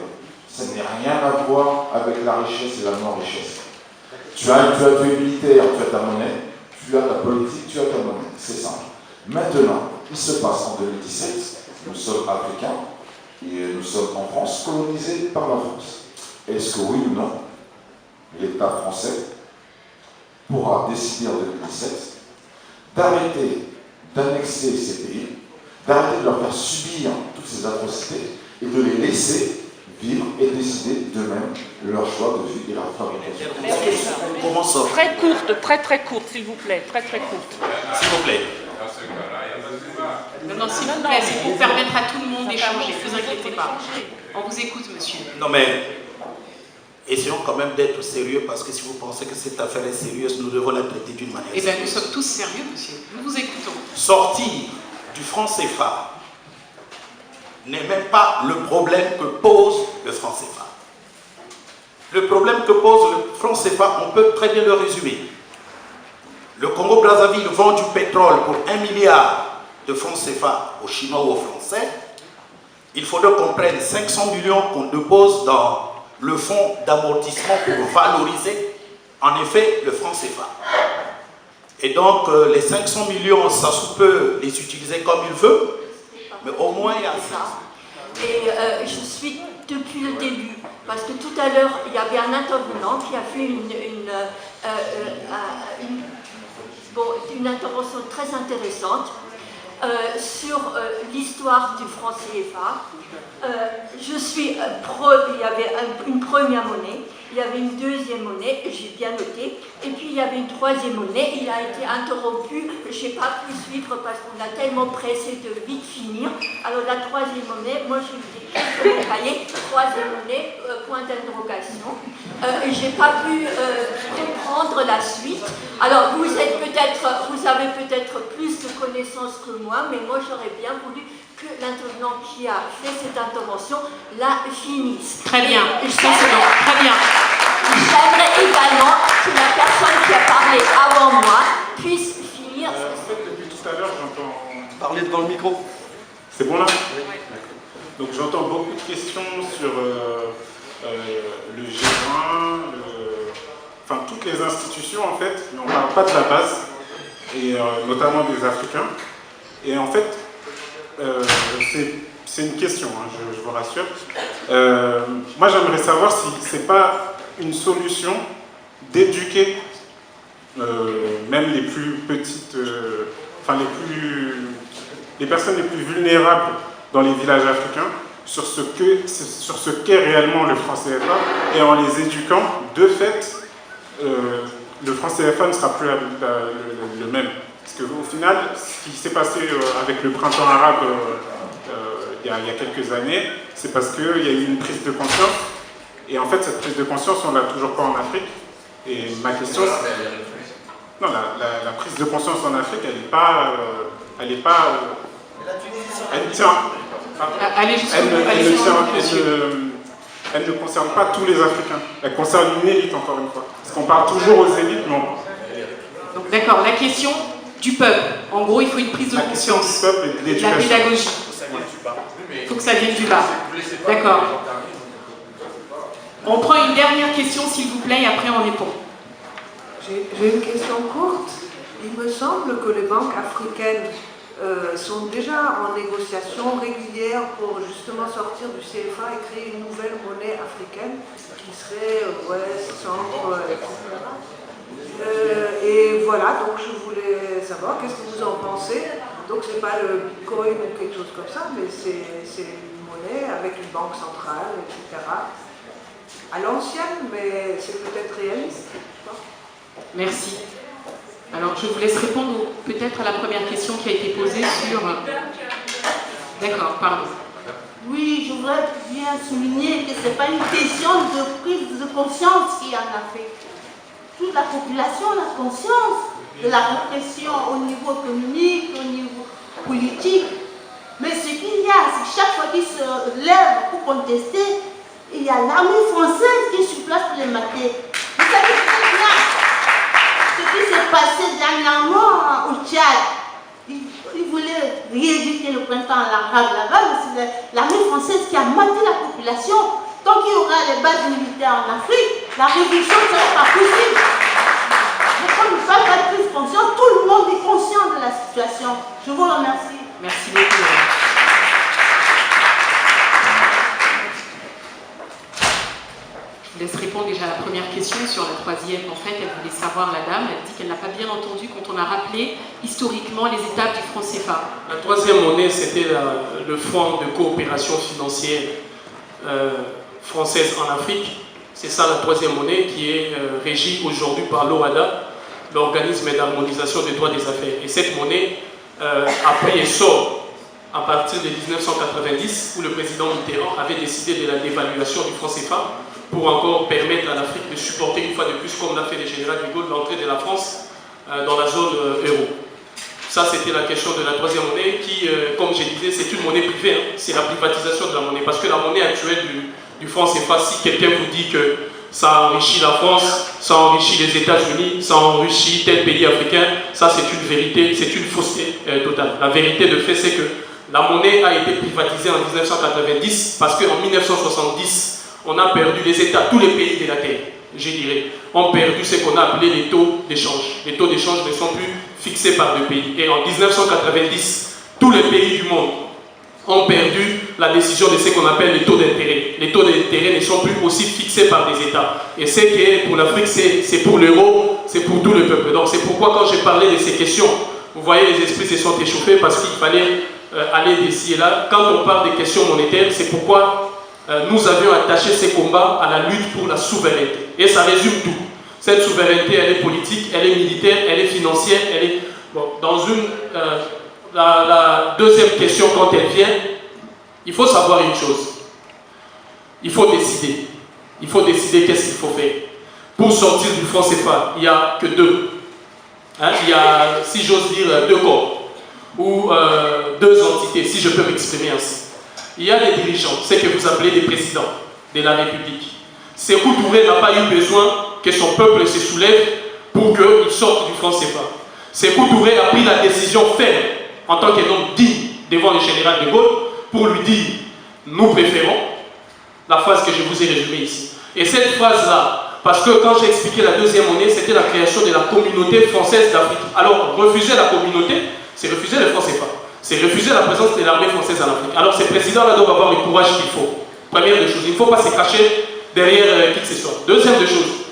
Ça n'a rien à voir avec la richesse et la non-richesse. Tu es militaire, tu as ta monnaie, tu as ta politique, tu as ta monnaie. C'est simple. Maintenant, il se passe en 2017, nous sommes africains, et nous sommes en France, colonisés par la France. Est-ce que oui ou non, l'État français pourra décider en 2017 d'arrêter d'annexer ces pays, d'arrêter de leur faire subir toutes ces atrocités et de les laisser vivre et décider d'eux-mêmes leur choix de vie et leur fabrication? Très courte, très courte, s'il vous plaît. Très courte. S'il vous plaît. dans ce cas-là, il n'y a pas de débat. Non, s'il vous plaît, c'est pour permettre à tout le monde d'échanger, ne vous inquiétez pas. On vous écoute, monsieur. Non, mais essayons quand même d'être sérieux, parce que si vous pensez que cette affaire est sérieuse, nous devons la traiter d'une manière Eh bien, sérieuse. nous sommes tous sérieux, monsieur. Nous vous écoutons. Sortir du franc CFA n'est même pas le problème que pose le franc CFA. Le problème que pose le franc CFA, on peut très bien le résumer. Le Congo-Brazzaville vend du pétrole pour 1 milliard de francs CFA aux Chinois ou aux Français. Il faudrait qu'on prenne 500 millions qu'on dépose dans le fonds d'amortissement pour valoriser, en effet, le franc CFA. Et donc, les 500 millions, ça peut les utiliser comme il veut, mais au moins il y a ça. Et je suis depuis le début, parce que tout à l'heure, il y avait un intervenant qui a fait une intervention très intéressante sur l'histoire du franc CFA. Je suis il y avait une première monnaie, il y avait une deuxième monnaie, j'ai bien noté, et puis il y avait une troisième monnaie, il a été interrompu, je n'ai pas pu suivre parce qu'on a tellement pressé de vite finir. Alors la troisième monnaie, moi je l'ai écrit sur mon cahier, troisième monnaie, point d'interrogation. Je n'ai pas pu comprendre la suite. Alors vous avez peut-être plus de connaissances que moi, mais moi j'aurais bien voulu que l'intervenant qui a fait cette intervention la finisse. Très bien, très bien. J'aimerais également que la personne qui a parlé avant moi puisse finir. En fait, depuis tout à l'heure, j'entends... Parler devant le micro. C'est bon là? Oui. Donc j'entends beaucoup de questions sur le G20, enfin toutes les institutions en fait, mais on ne parle pas de la base, et notamment des Africains. Et en fait, c'est une question, hein, je vous rassure. Moi, j'aimerais savoir si ce n'est pas une solution d'éduquer même les plus petites, les personnes les plus vulnérables dans les villages africains sur ce qu'est réellement le franc CFA, et en les éduquant, de fait, le franc CFA ne sera plus le même. Parce qu'au final, ce qui s'est passé avec le printemps arabe il y a quelques années, c'est parce qu'il y a eu une prise de conscience. Et en fait, cette prise de conscience, on ne l'a toujours pas en Afrique. Et ma question, c'est... Non, la prise de conscience en Afrique, elle n'est pas... elle tient... Elle ne concerne pas tous les Africains. Elle concerne une élite, encore une fois. Parce qu'on parle toujours aux élites, non. Donc d'accord, la question du peuple. En gros, il faut une prise de conscience. La question du peuple et de l'éducation. La pédagogie. Il faut que ça vienne du bas. D'accord. On prend une dernière question, s'il vous plaît, et après on répond. J'ai une question courte. Il me semble que les banques africaines sont déjà en négociation régulière pour justement sortir du CFA et créer une nouvelle monnaie africaine qui serait centre, etc. Et voilà, donc je voulais savoir qu'est-ce que vous en pensez. Donc c'est pas le Bitcoin ou quelque chose comme ça, mais c'est une monnaie avec une banque centrale, etc. À l'ancienne, mais c'est peut-être réaliste. Merci. Alors je vous laisse répondre peut-être à la première question qui a été posée sur... D'accord, pardon. Oui, je voudrais bien souligner que ce n'est pas une question de prise de conscience qu'il y a en Afrique. Toute la population a conscience de la répression au niveau économique, au niveau politique. Mais ce qu'il y a, c'est que chaque fois qu'ils se lèvent pour contester, il y a l'armée française qui est sur place pour les mater. Vous savez très bien ce qui s'est passé dernièrement au Tchad. Ils voulaient rééduquer le printemps arabe là-bas, mais c'est l'armée française qui a maté la population. Tant qu'il y aura les bases militaires en Afrique, la révolution ne sera pas possible. Donc on ne peut pas de prise de conscience, tout le monde est conscient de la situation. Je vous remercie. Merci beaucoup. Je vous laisse répondre déjà à la première question. Sur la troisième, en fait, elle voulait savoir, la dame, elle dit qu'elle n'a pas bien entendu quand on a rappelé historiquement les étapes du franc CFA. La troisième monnaie, c'était le Fonds de coopération financière française en Afrique. C'est ça la troisième monnaie qui est régie aujourd'hui par l'OHADA, l'organisme d'harmonisation des droits des affaires. Et cette monnaie a pris essor à partir de 1990, où le président Mitterrand avait décidé de la dévaluation du franc CFA pour encore permettre à l'Afrique de supporter une fois de plus, comme l'a fait le général de Gaulle, l'entrée de la France dans la zone euro. Ça, c'était la question de la troisième monnaie qui, comme je disais, c'est une monnaie privée, hein. C'est la privatisation de la monnaie. Parce que la monnaie actuelle du franc CFA, si quelqu'un vous dit que ça enrichit la France, ça enrichit les États-Unis, ça enrichit tel pays africain, ça c'est une vérité, c'est une fausseté totale. La vérité de fait, c'est que la monnaie a été privatisée en 1990 parce qu'en 1970, on a perdu les États, tous les pays de la Terre, je dirais, ont perdu ce qu'on a appelé les taux d'échange. Les taux d'échange ne sont plus fixés par le pays. Et en 1990, tous les pays du monde ont perdu la décision de ce qu'on appelle les taux d'intérêt. Les taux d'intérêt ne sont plus aussi fixés par les États. Et ce qui est pour l'Afrique, c'est pour l'euro, c'est pour tout le peuple. Donc c'est pourquoi quand j'ai parlé de ces questions, vous voyez les esprits se sont échauffés parce qu'il fallait aller d'ici et là. Quand on parle des questions monétaires, c'est pourquoi nous avions attaché ces combats à la lutte pour la souveraineté. Et ça résume tout. Cette souveraineté, elle est politique, elle est militaire, elle est financière, elle est... Bon, dans une... la deuxième question, quand elle vient, il faut savoir une chose. Il faut décider. Il faut décider qu'est-ce qu'il faut faire. Pour sortir du franc CFA, il n'y a que deux. Hein, il y a, si j'ose dire, deux corps. Ou deux entités, si je peux m'exprimer ainsi. Il y a des dirigeants, c'est que vous appelez des présidents de la République. Sékou Touré n'a pas eu besoin que son peuple se soulève pour qu'il sorte du franc CFA. Sékou Touré a pris la décision ferme, en tant qu'homme digne devant le général de Gaulle, pour lui dire « Nous préférons » la phrase que je vous ai résumée ici. Et cette phrase-là, parce que quand j'ai expliqué la deuxième monnaie, c'était la création de la communauté française d'Afrique. Alors, refuser la communauté, c'est refuser le franc CFA. C'est refuser la présence de l'armée française en Afrique. Alors ces présidents-là doivent avoir le courage qu'il faut. Première des choses, il ne faut pas se cacher derrière qui que ce soit. Deuxième des choses,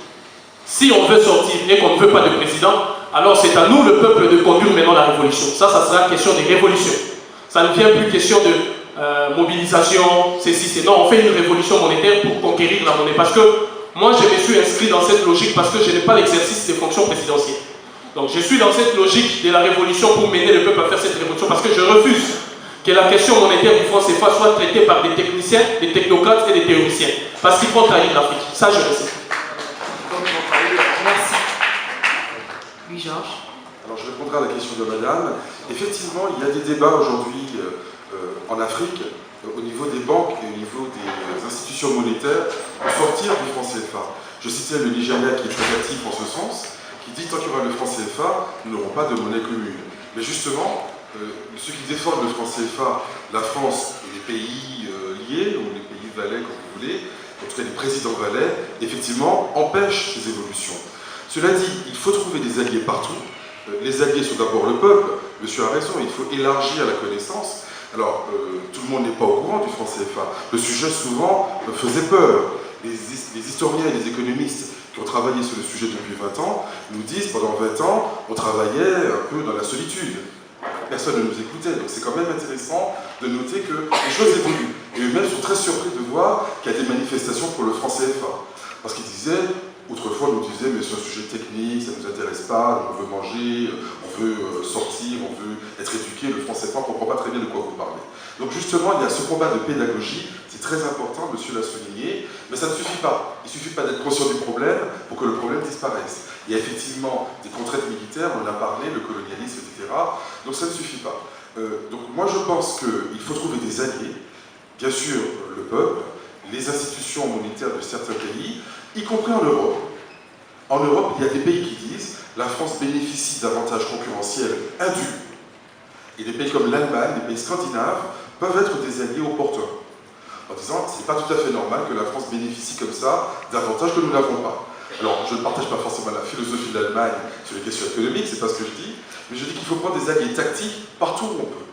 si on veut sortir et qu'on ne veut pas de président, alors c'est à nous, le peuple, de conduire maintenant la révolution. Ça sera question de révolution. Ça ne vient plus question de mobilisation, ceci, c'est non. On fait une révolution monétaire pour conquérir la monnaie. Parce que moi, je me suis inscrit dans cette logique parce que je n'ai pas l'exercice des fonctions présidentielles. Donc je suis dans cette logique de la révolution pour mener le peuple à faire cette révolution parce que je refuse que la question monétaire du franc CFA soit traitée par des techniciens, des technocrates et des théoriciens. Parce qu'ils vont trahir l'Afrique. Ça, je le sais. Merci. Oui, Georges. Alors je répondrai à la question de madame. Effectivement, il y a des débats aujourd'hui en Afrique, au niveau des banques et au niveau des institutions monétaires, pour sortir du franc CFA. Je citais le Nigeria qui est très actif en ce sens, qui dit tant qu'il y aura le franc CFA, nous n'aurons pas de monnaie commune. Mais justement, ceux qui défendent le franc CFA, la France et les pays liés, ou les pays valets comme vous voulez, en tout cas les présidents valets, effectivement, empêchent ces évolutions. Cela dit, il faut trouver des alliés partout. Les alliés sont d'abord le peuple. Monsieur a raison, il faut élargir la connaissance. Alors, tout le monde n'est pas au courant du franc CFA. Le sujet, souvent, me faisait peur. Les historiens et les économistes qui ont travaillé sur le sujet depuis 20 ans, nous disent pendant 20 ans, on travaillait un peu dans la solitude. Personne ne nous écoutait, donc c'est quand même intéressant de noter que les choses évoluent. Et eux-mêmes sont très surpris de voir qu'il y a des manifestations pour le franc CFA. Parce qu'ils disaient, autrefois on nous disait, mais c'est un sujet technique, ça ne nous intéresse pas, on veut manger, on veut sortir, on veut être éduqué, le franc CFA, on ne comprend pas très bien de quoi vous parlez. Donc justement, il y a ce combat de pédagogie, c'est très important, monsieur l'a souligné, mais ça ne suffit pas. Il ne suffit pas d'être conscient du problème pour que le problème disparaisse. Il y a effectivement des contraintes militaires, on en a parlé, le colonialisme, etc. Donc ça ne suffit pas. Donc moi je pense qu'il faut trouver des alliés, bien sûr le peuple, les institutions monétaires de certains pays, y compris en Europe. En Europe, il y a des pays qui disent la France bénéficie d'avantages concurrentiels indus. Et des pays comme l'Allemagne, des pays scandinaves, peuvent être des alliés opportuns. En disant, c'est pas tout à fait normal que la France bénéficie comme ça d'avantages que nous n'avons pas. Alors, je ne partage pas forcément la philosophie de l'Allemagne sur les questions économiques, c'est pas ce que je dis, mais je dis qu'il faut prendre des alliés tactiques partout où on peut.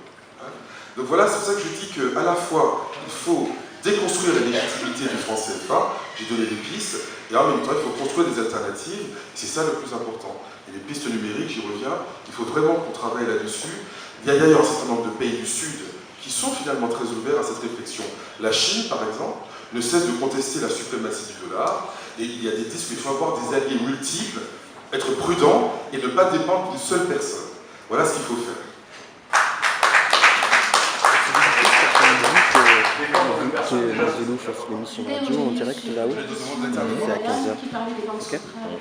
Donc voilà, c'est pour ça que je dis qu'à la fois, il faut déconstruire la légitimité du franc CFA, j'ai donné des pistes, et en même temps, il faut construire des alternatives, c'est ça le plus important. Et les pistes numériques, j'y reviens, il faut vraiment qu'on travaille là-dessus. Il y a d'ailleurs un certain nombre de pays du Sud qui sont finalement très ouverts à cette réflexion. La Chine, par exemple, ne cesse de contester la suprématie du dollar, et il y a des disques où il faut avoir des alliés multiples, être prudent et ne pas dépendre d'une seule personne. Voilà ce qu'il faut faire. sur l'émission radio en direct là-haut. C'est à 15h. Qui parlait des banques centrales.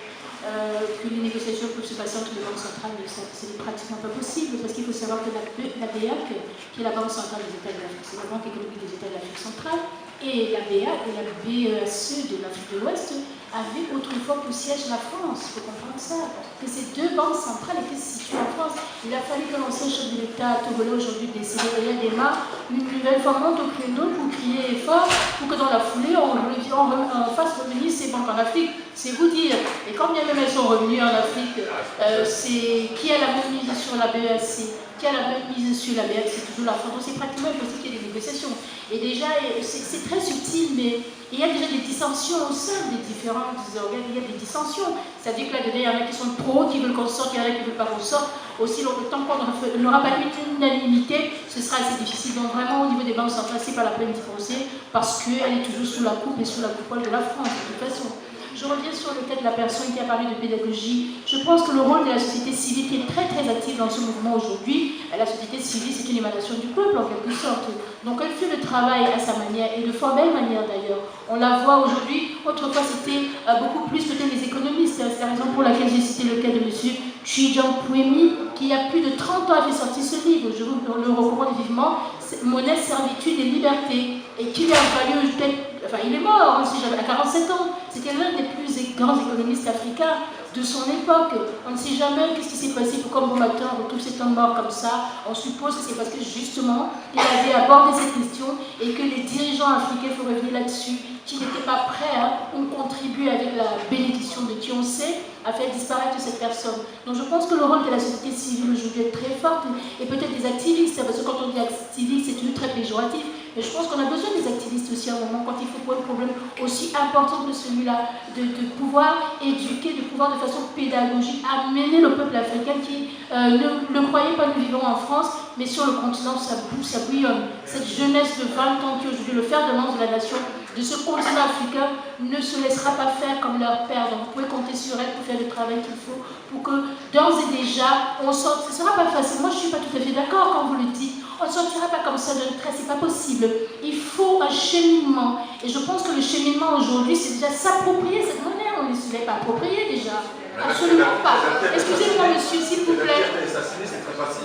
Que les négociations peuvent se passer entre les banques centrales, mais c'est pratiquement pas possible, parce qu'il faut savoir que la BEAC, qui est la Banque centrale des États de l'Afrique, c'est la Banque économique des États de l'Afrique centrale, et la BEAC et la BEAC de l'Afrique de l'Ouest avaient autrefois pour siège la France. Il faut comprendre ça. Que ces deux banques centrales étaient situées en France. Il a fallu que l'ancien chef de l'État togolais, aujourd'hui décédé, Yaya Dema, une nouvelle fois monte au créneau pour crier fort, pour que dans la foulée, on fasse revenir ces banques en Afrique. C'est vous dire. Et quand bien même elles sont revenues en Afrique, c'est qui a la même mise sur la BEAC, qui a la même mise sur la BEAC, c'est toujours la France. Donc c'est pratiquement impossible qu'il y ait des négociations. Et déjà, c'est très subtil, mais il y a déjà des dissensions au sein des différents organes, il y a des dissensions. C'est-à-dire que là-dedans, il y en a qui sont trop, qui veulent qu'on sorte, il y en a qui ne veulent pas qu'on sorte. Aussi, le temps qu'on n'aura pas une unanimité, ce sera assez difficile. Donc vraiment, au niveau des banques centrales, ce n'est pas la peine d'y penser, parce qu'elle est toujours sous la coupe et sous la coupole de la France, de toute façon. Je reviens sur le cas de la personne qui a parlé de pédagogie. Je pense que le rôle de la société civile qui est très très active dans ce mouvement aujourd'hui, la société civile c'est une émanation du peuple en quelque sorte. Donc elle fait le travail à sa manière et de fort belle manière d'ailleurs. On la voit aujourd'hui, autrefois c'était beaucoup plus peut-être les économistes. C'est la raison pour laquelle j'ai cité le cas de M. Tchidjan Pouemi, qui il y a plus de 30 ans avait sorti ce livre, je vous le recommande vivement, Monnaie, servitude et liberté, et qui lui a valu peut-être. Enfin, il est mort, à 47 ans. C'était l'un des plus grands économistes africains de son époque. On ne sait jamais qu'est-ce qui s'est passé, pourquoi bon matin on retrouve cet homme mort comme ça. On suppose que c'est parce que justement, il avait abordé cette question et que les dirigeants africains, il faut revenir là-dessus, qui n'étaient pas prêts à contribuer avec la bénédiction de qui on sait à faire disparaître cette personne. Donc je pense que le rôle de la société civile aujourd'hui est très fort et peut-être des activistes, parce que quand on dit activiste, c'est toujours très péjoratif. Mais je pense qu'on a besoin des activistes aussi à un moment, quand il faut pour un problème aussi important que celui-là, de pouvoir éduquer, de pouvoir de façon pédagogique amener le peuple africain qui ne croyait pas nous vivons en France, mais sur le continent ça bouge, ça bouillonne. Cette jeunesse de 20 ans qui est aujourd'hui le fer de lance de la nation, de ce continent africain, ne se laissera pas faire comme leur père. Donc vous pouvez compter sur elle pour faire le travail qu'il faut, pour que d'ores et déjà, on sorte. Ce ne sera pas facile. Moi je ne suis pas tout à fait d'accord quand vous le dites. On ne sortira pas comme ça d'un trait, c'est pas possible. Il faut un cheminement. Et je pense que le cheminement aujourd'hui, c'est déjà s'approprier cette monnaie. On ne se l'est pas approprié déjà. Absolument pas. Excusez-moi, monsieur, s'il vous plaît.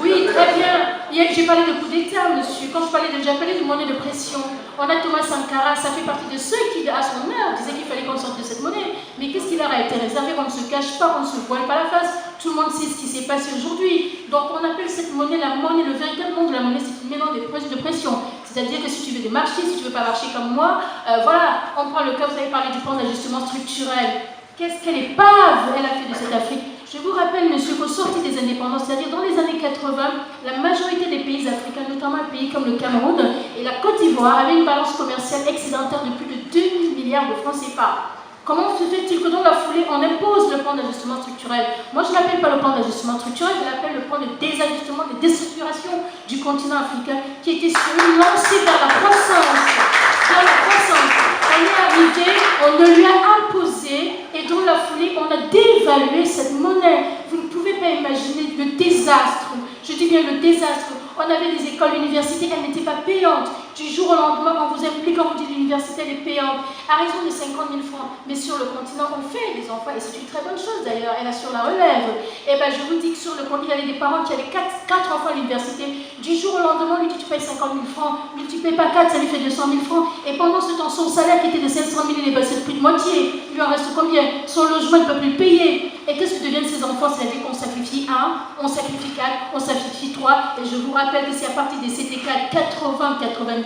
Oui, très bien. J'ai parlé de coup d'État, monsieur. Quand j'ai parlé de monnaie de pression, on a Thomas Sankara, ça fait partie de ceux qui, à son heure, disaient qu'il fallait qu'on sorte de cette monnaie. Mais qu'est-ce qui leur a été réservé? On ne se cache pas, on ne se voile pas la face. Tout le monde sait ce qui s'est passé aujourd'hui. Donc on appelle cette monnaie la monnaie, le véritable nom de la monnaie, c'est une mélange de pression. C'est-à-dire que si tu veux marcher, si tu ne veux pas marcher comme moi, voilà, on prend le cas, vous avez parlé du plan d'ajustement structurel. Quelle épave elle a fait de cette Afrique? Je vous rappelle, monsieur, qu'au sorti des indépendances, c'est-à-dire dans les années 80, la majorité des pays africains, notamment un pays comme le Cameroun et la Côte d'Ivoire, avaient une balance commerciale excédentaire de plus de 2 000 milliards de francs CFA. Comment se fait-il que dans la foulée, on impose le plan d'ajustement structurel? Moi, je ne l'appelle pas le plan d'ajustement structurel, je l'appelle le plan de désajustement, de déstructuration du continent africain qui était sur une lancée vers la croissance. Vers la croissance. On est arrivé, on ne lui a imposé, et dans la foulée, on a dévalué cette monnaie. Vous ne pouvez pas imaginer le désastre. Je dis bien le désastre. On avait des écoles, l'université, elles n'étaient pas payantes. Du jour au lendemain, on vous implique, on vous dit l'université, elle est payante. À raison de 50 000 francs. Mais sur le continent, on fait des enfants, et c'est une très bonne chose d'ailleurs, elle assure la relève. Et bien, je vous dis que sur le continent, il y avait des parents qui avaient 4 enfants à l'université. Du jour au lendemain, lui dit tu payes 50 000 francs, lui tu payes pas 4, ça lui fait 200 000 francs. Et pendant ce temps, son salaire qui était de 500 000, il est passé de plus de moitié. Il lui en reste combien? Son logement, il ne peut plus le payer. Et qu'est-ce que deviennent ces enfants? C'est-à-dire qu'on sacrifie 1, on sacrifie 4, on sacrifie 3. Et je vous rappelle que c'est à partir des CT4 80-90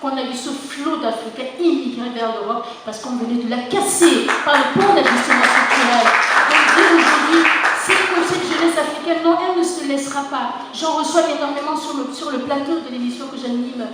qu'on a vu ce flot d'Africains immigrer vers l'Europe parce qu'on venait de la casser par le plan d'ajustement structurel. Donc aujourd'hui, cette jeunesse africaine, non, elle ne se laissera pas. J'en reçois énormément sur le plateau de l'émission que j'anime,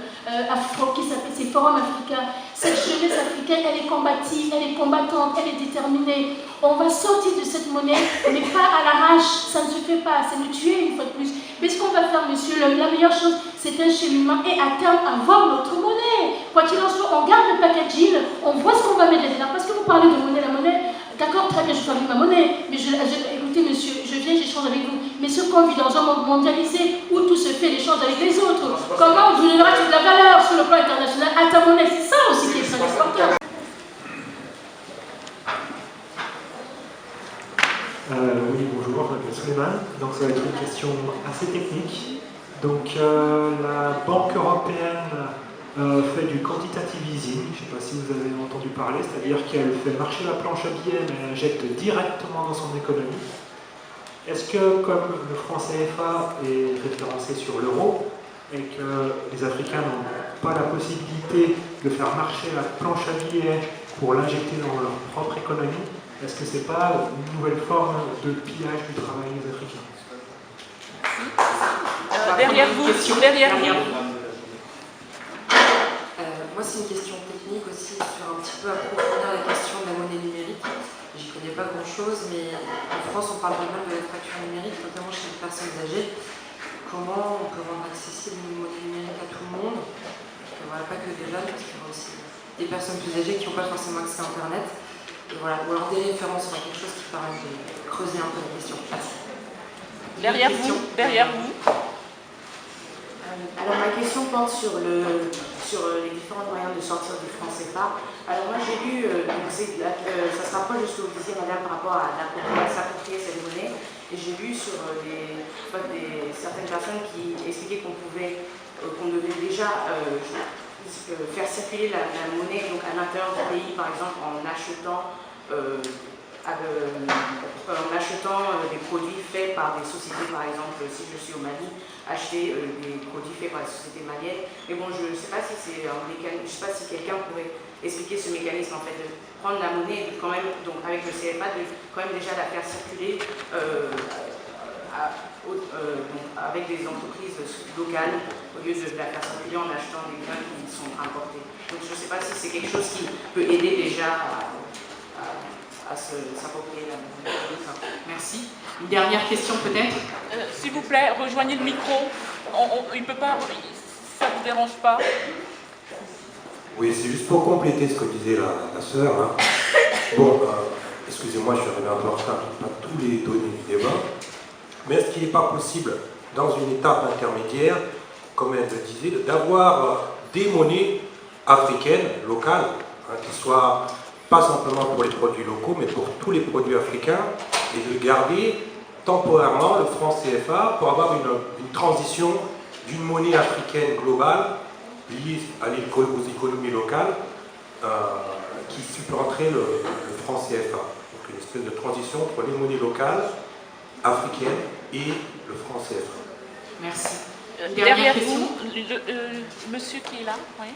qui s'appelle ces forums africains. Cette jeunesse africaine, elle est combative, elle est combattante, elle est déterminée. On va sortir de cette monnaie, mais pas à l'arrache, ça ne se fait pas, c'est nous tuer une fois de plus. Mais ce qu'on va faire, monsieur, la meilleure chose, c'est un cheminement et à terme avoir notre monnaie. Quoi qu'il en soit, on garde le packaging, on voit ce qu'on va mettre dedans. Parce que vous parlez de monnaie, la monnaie, d'accord, très bien, je fabrique ma monnaie, mais écoutez, monsieur, je viens, j'échange avec vous. Mais ce qu'on vit dans un monde mondialisé où tout se fait l'échange avec les autres, comment on donnera de la valeur sur le plan international à ta monnaie? C'est ça aussi qui est Oui, bonjour, je m'appelle Suleiman. Donc ça va être une question assez technique. Donc la Banque européenne fait du quantitative easing, je ne sais pas si vous avez entendu parler, c'est-à-dire qu'elle fait marcher la planche à billets mais elle injecte directement dans son économie. Est-ce que comme le franc CFA est référencé sur l'euro et que les Africains n'ont pas la possibilité de faire marcher la planche à billets pour l'injecter dans leur propre économie, est-ce que ce n'est pas une nouvelle forme de pillage du travail des Africains? Derrière vous, derrière vous. Moi, c'est une question technique aussi, sur un petit peu approfondir la question de la monnaie numérique. J'y connais pas grand-chose, mais en France, on parle vraiment de la fracture numérique, notamment chez les personnes âgées. Comment on peut rendre accessible une monnaie numérique à tout le monde? Voilà, pas que des jeunes, parce qu'il y a aussi des personnes plus âgées qui n'ont pas forcément accès à Internet. Et voilà, ou alors des références, enfin, quelque chose qui permet de creuser un peu la question. Merci. Derrière vous, derrière vous. Alors ma question porte sur les différents moyens de sortir du franc CFA. Alors moi j'ai lu, ça se rapproche de ce que vous disiez madame par rapport à s'approprier cette monnaie, et j'ai lu sur certaines personnes qui expliquaient qu'on devait déjà faire circuler la monnaie donc à l'intérieur du pays, par exemple en achetant des produits faits par des sociétés, par exemple, si je suis au Mali, acheter des produits faits par des sociétés maliennes. Mais bon, je ne sais pas si c'est un mécanisme, je sais pas si quelqu'un pourrait expliquer ce mécanisme, en fait, de prendre la monnaie et de quand même, donc avec le CFA, de quand même déjà la faire circuler avec des entreprises locales, au lieu de la faire circuler en achetant des biens qui sont importés. Donc je ne sais pas si c'est quelque chose qui peut aider déjà à s'approprier la monnaie. Merci. Une dernière question peut-être. S'il vous plaît, rejoignez le micro. Il peut pas. Ça ne vous dérange pas? Oui, c'est juste pour compléter ce que disait la sœur. Hein. Bon, excusez-moi, je suis arrivé un peu en retard, je n'ai pas tous les données du débat. Mais est-ce qu'il n'est pas possible, dans une étape intermédiaire, comme elle le disait, d'avoir des monnaies africaines, locales, hein, qui soient pas simplement pour les produits locaux, mais pour tous les produits africains, et de garder temporairement le franc CFA pour avoir une transition d'une monnaie africaine globale liée aux économies locales qui supplanterait le franc CFA. Donc une espèce de transition entre les monnaies locales africaines et le franc CFA. Merci. Derrière vous, monsieur qui est là, oui.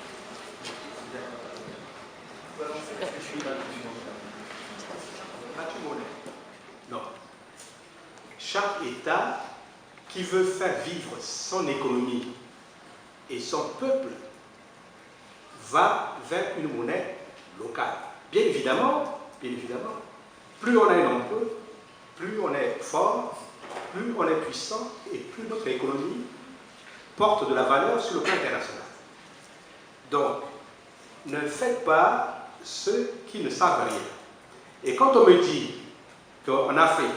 Non. Chaque État qui veut faire vivre son économie et son peuple va vers une monnaie locale. Bien évidemment, plus on a un emploi, plus on est fort, plus on est puissant et plus notre économie porte de la valeur sur le plan international. Donc, ne faites pas ceux qui ne savent rien. Et quand on me dit qu'en Afrique,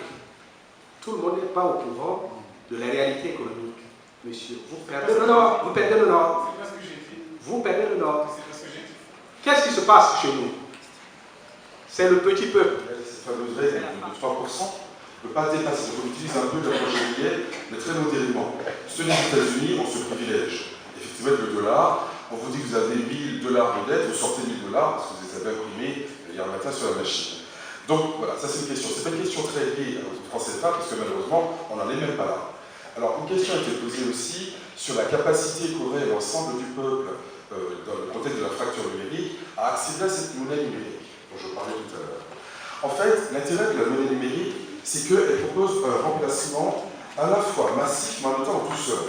tout le monde n'est pas au courant de la réalité économique, monsieur, vous perdez le nord, vous perdez le nord. Vous perdez le nord. Qu'est-ce qui se passe chez nous? C'est le petit peuple. Cette fameuse règle de 3% ne peut pas dépasser. On utilise un peu le projet billet, mais très modérément. Ceux des États-Unis ont ce privilège. Effectivement, le dollar, on vous dit que vous avez $1000 de dette, vous sortez $1000 parce que vous les avez imprimés hier matin sur la machine. Donc voilà, ça c'est une question. C'est pas une question très liée au franc CFA, parce que malheureusement, on n'en est même pas là. Alors, une question a été posée aussi sur la capacité qu'aurait l'ensemble du peuple, dans le contexte de la fracture numérique, à accéder à cette monnaie numérique dont je parlais tout à l'heure. En fait, l'intérêt de la monnaie numérique, c'est qu'elle propose un remplacement à la fois massif, mais en même temps en douceur.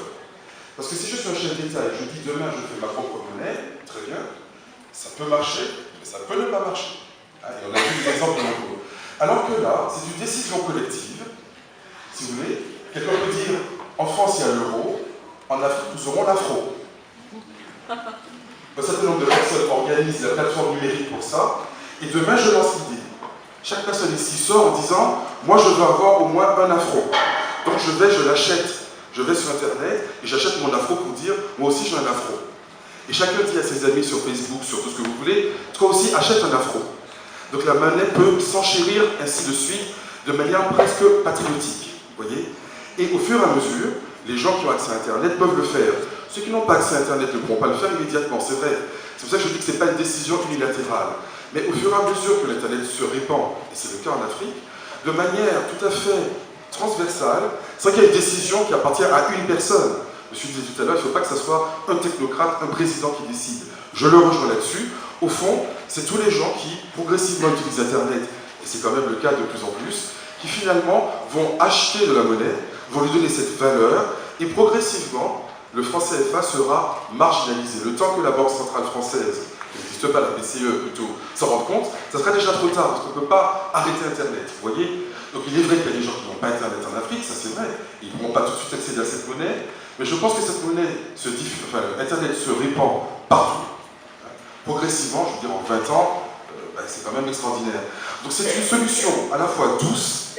Parce que si je suis un chef d'État et je dis demain je fais ma propre monnaie, très bien, ça peut marcher, mais ça peut ne pas marcher. Et on a vu des exemples nombreux. Alors que là, c'est une décision collective. Si vous voulez, quelqu'un peut dire, en France il y a l'euro, en Afrique nous aurons l'afro. Un certain nombre de personnes organisent la plateforme numérique pour ça, et demain je lance l'idée. Chaque personne ici sort en disant, moi je veux avoir au moins un afro. Donc je l'achète. Je vais sur Internet et j'achète mon afro pour dire, moi aussi j'ai un afro. Et chacun dit à ses amis sur Facebook, sur tout ce que vous voulez, toi aussi achète un afro. Donc la monnaie peut s'enchérir ainsi de suite, de manière presque patriotique, vous voyez. Et au fur et à mesure, les gens qui ont accès à Internet peuvent le faire. Ceux qui n'ont pas accès à Internet ne pourront pas le faire immédiatement, c'est vrai. C'est pour ça que je dis que ce n'est pas une décision unilatérale. Mais au fur et à mesure que l'Internet se répand, et c'est le cas en Afrique, de manière tout à fait transversale, c'est vrai qu'il y a une décision qui appartient à une personne. Je disais tout à l'heure, il ne faut pas que ce soit un technocrate, un président qui décide. Je le rejoins là-dessus. Au fond, c'est tous les gens qui progressivement utilisent Internet, et c'est quand même le cas de plus en plus, qui finalement vont acheter de la monnaie, vont lui donner cette valeur, et progressivement, le franc CFA sera marginalisé. Le temps que la Banque centrale française, qui n'existe pas, la BCE plutôt, s'en rende compte, ça sera déjà trop tard, parce qu'on ne peut pas arrêter Internet, vous voyez. Donc il est vrai qu'il y a des gens qui n'ont pas Internet en Afrique, ça c'est vrai, ils ne pourront pas tout de suite accéder à cette monnaie, mais je pense que cette monnaie, Internet se répand partout. Progressivement, je veux dire en 20 ans, c'est quand même extraordinaire. Donc c'est une solution à la fois douce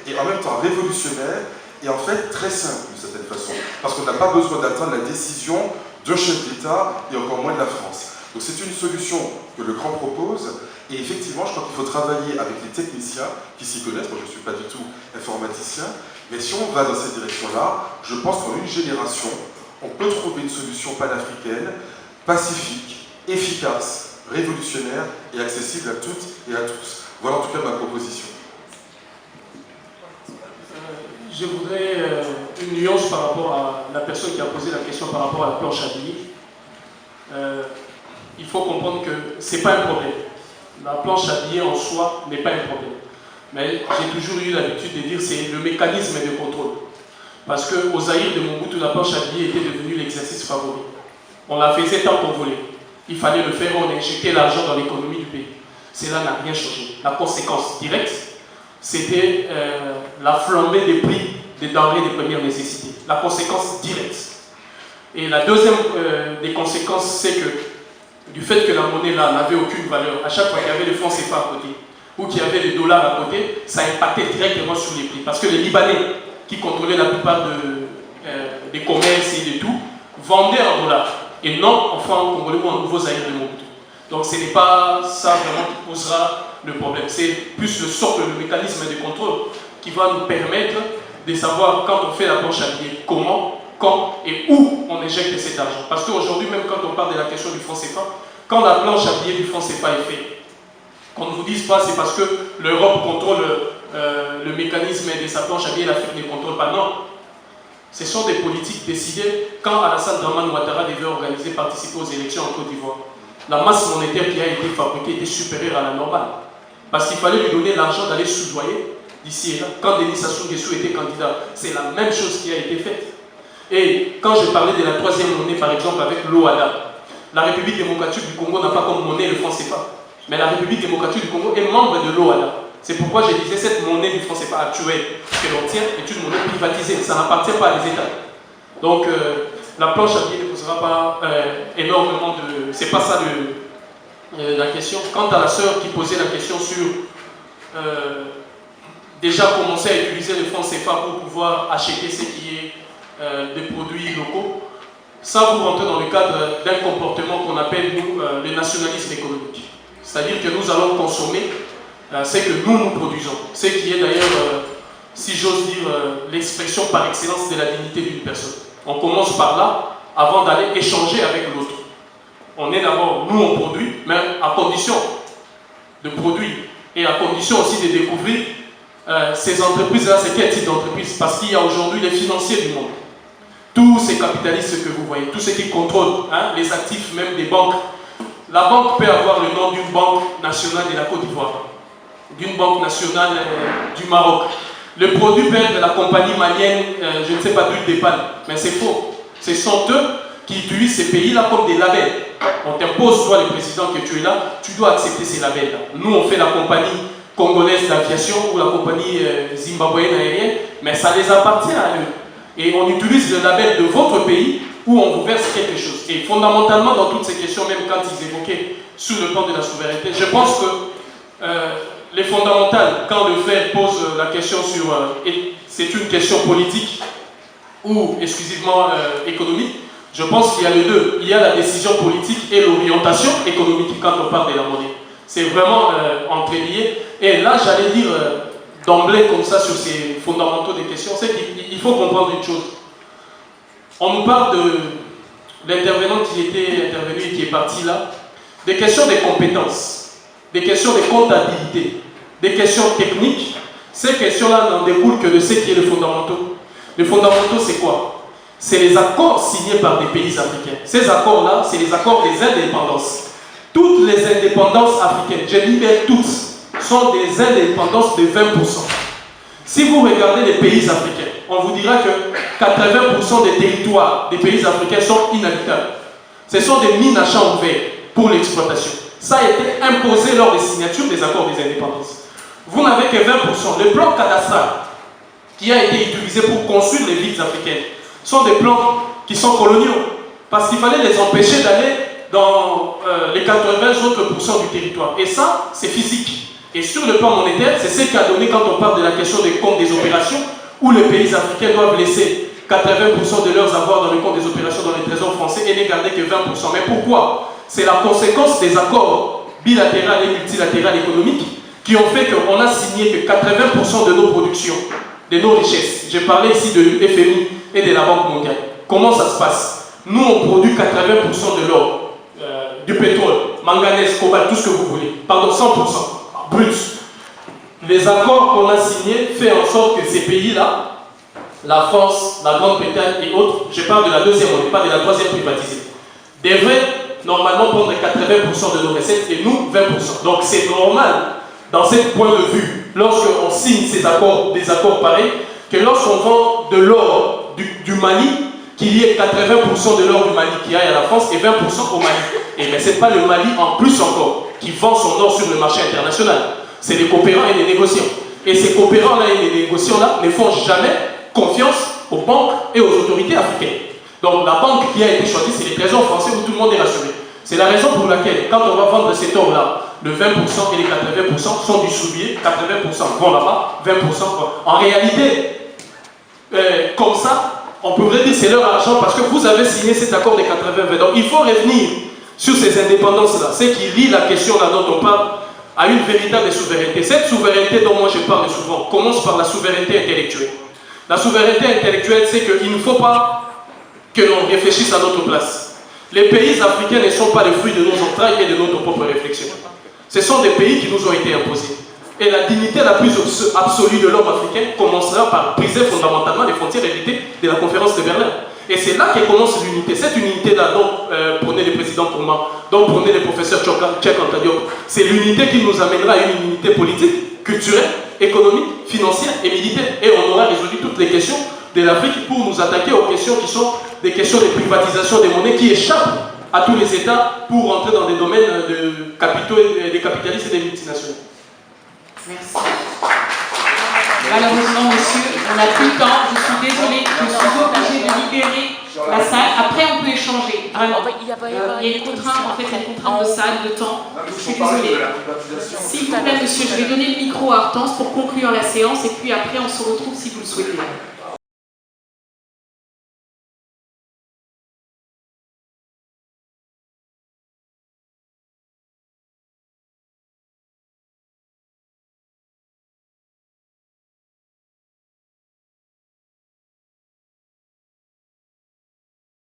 et en même temps révolutionnaire et en fait très simple d'une certaine façon. Parce qu'on n'a pas besoin d'attendre la décision d'un chef d'État et encore moins de la France. Donc c'est une solution que le Grand propose et effectivement je crois qu'il faut travailler avec les techniciens qui s'y connaissent. Moi je ne suis pas du tout informaticien, mais si on va dans cette direction-là, je pense qu'en une génération, on peut trouver une solution panafricaine, pacifique, efficace, révolutionnaire et accessible à toutes et à tous. Voilà en tout cas ma proposition. Je voudrais une nuance par rapport à la personne qui a posé la question par rapport à la planche à billets. Il faut comprendre que ce n'est pas un problème. La planche à billets en soi n'est pas un problème. Mais j'ai toujours eu l'habitude de dire que c'est le mécanisme de contrôle. Parce qu'au Zaïre de Mobutu, la planche à billets était devenue l'exercice favori. On la faisait tant qu'on voulait. Il fallait le faire, on injectait l'argent dans l'économie du pays. Cela n'a rien changé. La conséquence directe, c'était la flambée des prix des denrées de première nécessité. La conséquence directe. Et la deuxième des conséquences, c'est que du fait que la monnaie là n'avait aucune valeur, à chaque fois qu'il y avait le franc CFA à côté, ou qu'il y avait le dollar à côté, ça impactait directement sur les prix. Parce que les Libanais, qui contrôlaient la plupart des commerces et de tout, vendaient en dollars, et non en francs congolais ou en nouveau Zaïre de Mobutu. Donc ce n'est pas ça vraiment qui posera le problème. C'est plus le socle, le mécanisme de contrôle qui va nous permettre de savoir quand on fait la planche à billets, comment, quand et où on injecte cet argent. Parce qu'aujourd'hui, même quand on parle de la question du franc CFA, quand la planche à billets du franc CFA est faite, qu'on ne vous dise pas c'est parce que l'Europe contrôle le mécanisme de sa planche à billets, l'Afrique ne contrôle pas. Non. Ce sont des politiques décidées quand Alassane Dramane Ouattara devait organiser, participer aux élections en Côte d'Ivoire. La masse monétaire qui a été fabriquée était supérieure à la normale. Parce qu'il fallait lui donner l'argent d'aller soudoyer d'ici et là. Quand Denis Sassou Nguesso était candidat, c'est la même chose qui a été faite. Et quand je parlais de la troisième monnaie, par exemple, avec l'OADA, la République démocratique du Congo n'a pas comme monnaie le franc CFA. Mais la République démocratique du Congo est membre de l'OADA. C'est pourquoi je disais cette monnaie du franc CFA actuelle que l'on tient est une monnaie privatisée. Ça n'appartient pas à des États. Donc la planche à billets ne posera pas énormément de... C'est pas ça la question. Quant à la sœur qui posait la question sur déjà commencer à utiliser le franc CFA pour pouvoir acheter ce qui est des produits locaux, sans vous rentrer dans le cadre d'un comportement qu'on appelle, nous, le nationalisme économique. C'est-à-dire que nous allons consommer ce que nous produisons. Ce qui est d'ailleurs, si j'ose dire, l'expression par excellence de la dignité d'une personne. On commence par là, avant d'aller échanger avec l'autre. On est d'abord, nous on produit, mais à condition de produire, et à condition aussi de découvrir ces entreprises-là, c'est quel type d'entreprise? Parce qu'il y a aujourd'hui les financiers du monde. Tous ces capitalistes que vous voyez, tous ceux qui contrôlent les actifs même des banques. La banque peut avoir le nom d'une banque nationale de la Côte d'Ivoire, d'une banque nationale du Maroc. Le produit peut être de la compagnie malienne, je ne sais pas, d'huile de palme, mais c'est faux. Ce sont eux qui utilisent ces pays-là comme des labels. On t'impose, toi le président que tu es là, tu dois accepter ces labels-là. Nous on fait la compagnie congolaise d'aviation ou la compagnie zimbabwéenne aérienne, mais ça les appartient à eux. Et on utilise le label de votre pays où on vous verse quelque chose. Et fondamentalement, dans toutes ces questions, même quand ils évoquaient sur le plan de la souveraineté, je pense que les fondamentales, quand le fait pose la question sur... c'est une question politique ou exclusivement économique, Je pense qu'il y a les deux. Il y a la décision politique et l'orientation économique quand on parle de la monnaie. C'est vraiment entrelié. Et là, j'allais dire d'emblée comme ça sur ces fondamentaux des questions, c'est qu'il faut comprendre une chose. On nous parle de l'intervenant qui était intervenu et qui est parti là, des questions de compétences, des questions de comptabilité, des questions techniques. Ces questions-là n'en découlent que de ce qui est le fondamentaux. Les fondamentaux, c'est quoi? C'est les accords signés par des pays africains. Ces accords-là, c'est les accords des indépendances. Toutes les indépendances africaines, je dis bien toutes, sont des indépendances de 20%. Si vous regardez les pays africains, on vous dira que 80% des territoires des pays africains sont inhabitables. Ce sont des mines à champ ouvert pour l'exploitation. Ça a été imposé lors des signatures des accords des indépendances. Vous n'avez que 20%. Le plan cadastral qui a été utilisé pour construire les villes africaines sont des plans qui sont coloniaux. Parce qu'il fallait les empêcher d'aller dans les 80 autres pourcents du territoire. Et ça, c'est physique. Et sur le plan monétaire, c'est ce qu'a donné quand on parle de la question des comptes des opérations, où les pays africains doivent laisser 80% de leurs avoirs dans le compte des opérations dans les trésors français et ne garder que 20%. Mais pourquoi? C'est la conséquence des accords bilatéraux et multilatéraux économiques qui ont fait qu'on a signé que 80% de nos productions, de nos richesses, j'ai parlé ici de FMI et de la Banque mondiale. Comment ça se passe? Nous, on produit 80% de l'or, du pétrole, manganèse, cobalt, tout ce que vous voulez. Pardon, 100%, brut. Les accords qu'on a signés font en sorte que ces pays-là, la France, la Grande-Bretagne et autres, je parle de la deuxième, on n'est pas de la troisième privatisée, devraient normalement prendre 80% de nos recettes et nous 20%. Donc c'est normal, dans ce point de vue, lorsqu'on signe ces accords, des accords pareils, que lorsqu'on vend de l'or du Mali, qu'il y ait 80% de l'or du Mali qui aille à la France et 20% au Mali. Et mais ce n'est pas le Mali en plus encore qui vend son or sur le marché international. C'est les coopérants et les négociants. Et ces coopérants-là et les négociants-là ne font jamais confiance aux banques et aux autorités africaines. Donc la banque qui a été choisie, c'est les trésors français où tout le monde est rassuré. C'est la raison pour laquelle, quand on va vendre cet or-là, le 20% et les 80% sont distribués, 80% vont là-bas, 20% vont. En réalité, comme ça, on pourrait dire que c'est leur argent parce que vous avez signé cet accord de 80-20. Donc il faut revenir sur ces indépendances-là. Ce qui lie la question là dont on parle à une véritable souveraineté. Cette souveraineté dont moi je parle souvent commence par la souveraineté intellectuelle. La souveraineté intellectuelle, c'est qu'il ne faut pas que l'on réfléchisse à notre place. Les pays africains ne sont pas le fruit de nos entrailles et de notre propre réflexion. Ce sont des pays qui nous ont été imposés. Et la dignité la plus absolue de l'homme africain commencera par briser fondamentalement les frontières héritées de la conférence de Berlin. Et c'est là que commence l'unité. Cette unité-là dont prônait le président Touma, dont prônait le professeur Cheikh Anta Diop, c'est l'unité qui nous amènera à une unité politique, culturelle, économique, financière et militaire. Et on aura résolu toutes les questions de l'Afrique pour nous attaquer aux questions qui sont des questions de privatisation des monnaies qui échappent à tous les États pour entrer dans des domaines de capitaux, des capitalistes et des multinationaux. Merci. Malheureusement, monsieur, on n'a plus le temps. Je suis désolée, je suis obligée de libérer la salle. Après, on peut échanger. Vraiment. Il y a une contrainte, en fait, une contrainte de salle, de temps. Je suis désolée. S'il vous plaît, monsieur, je vais donner le micro à Hortense pour conclure la séance et puis après, on se retrouve si vous le souhaitez.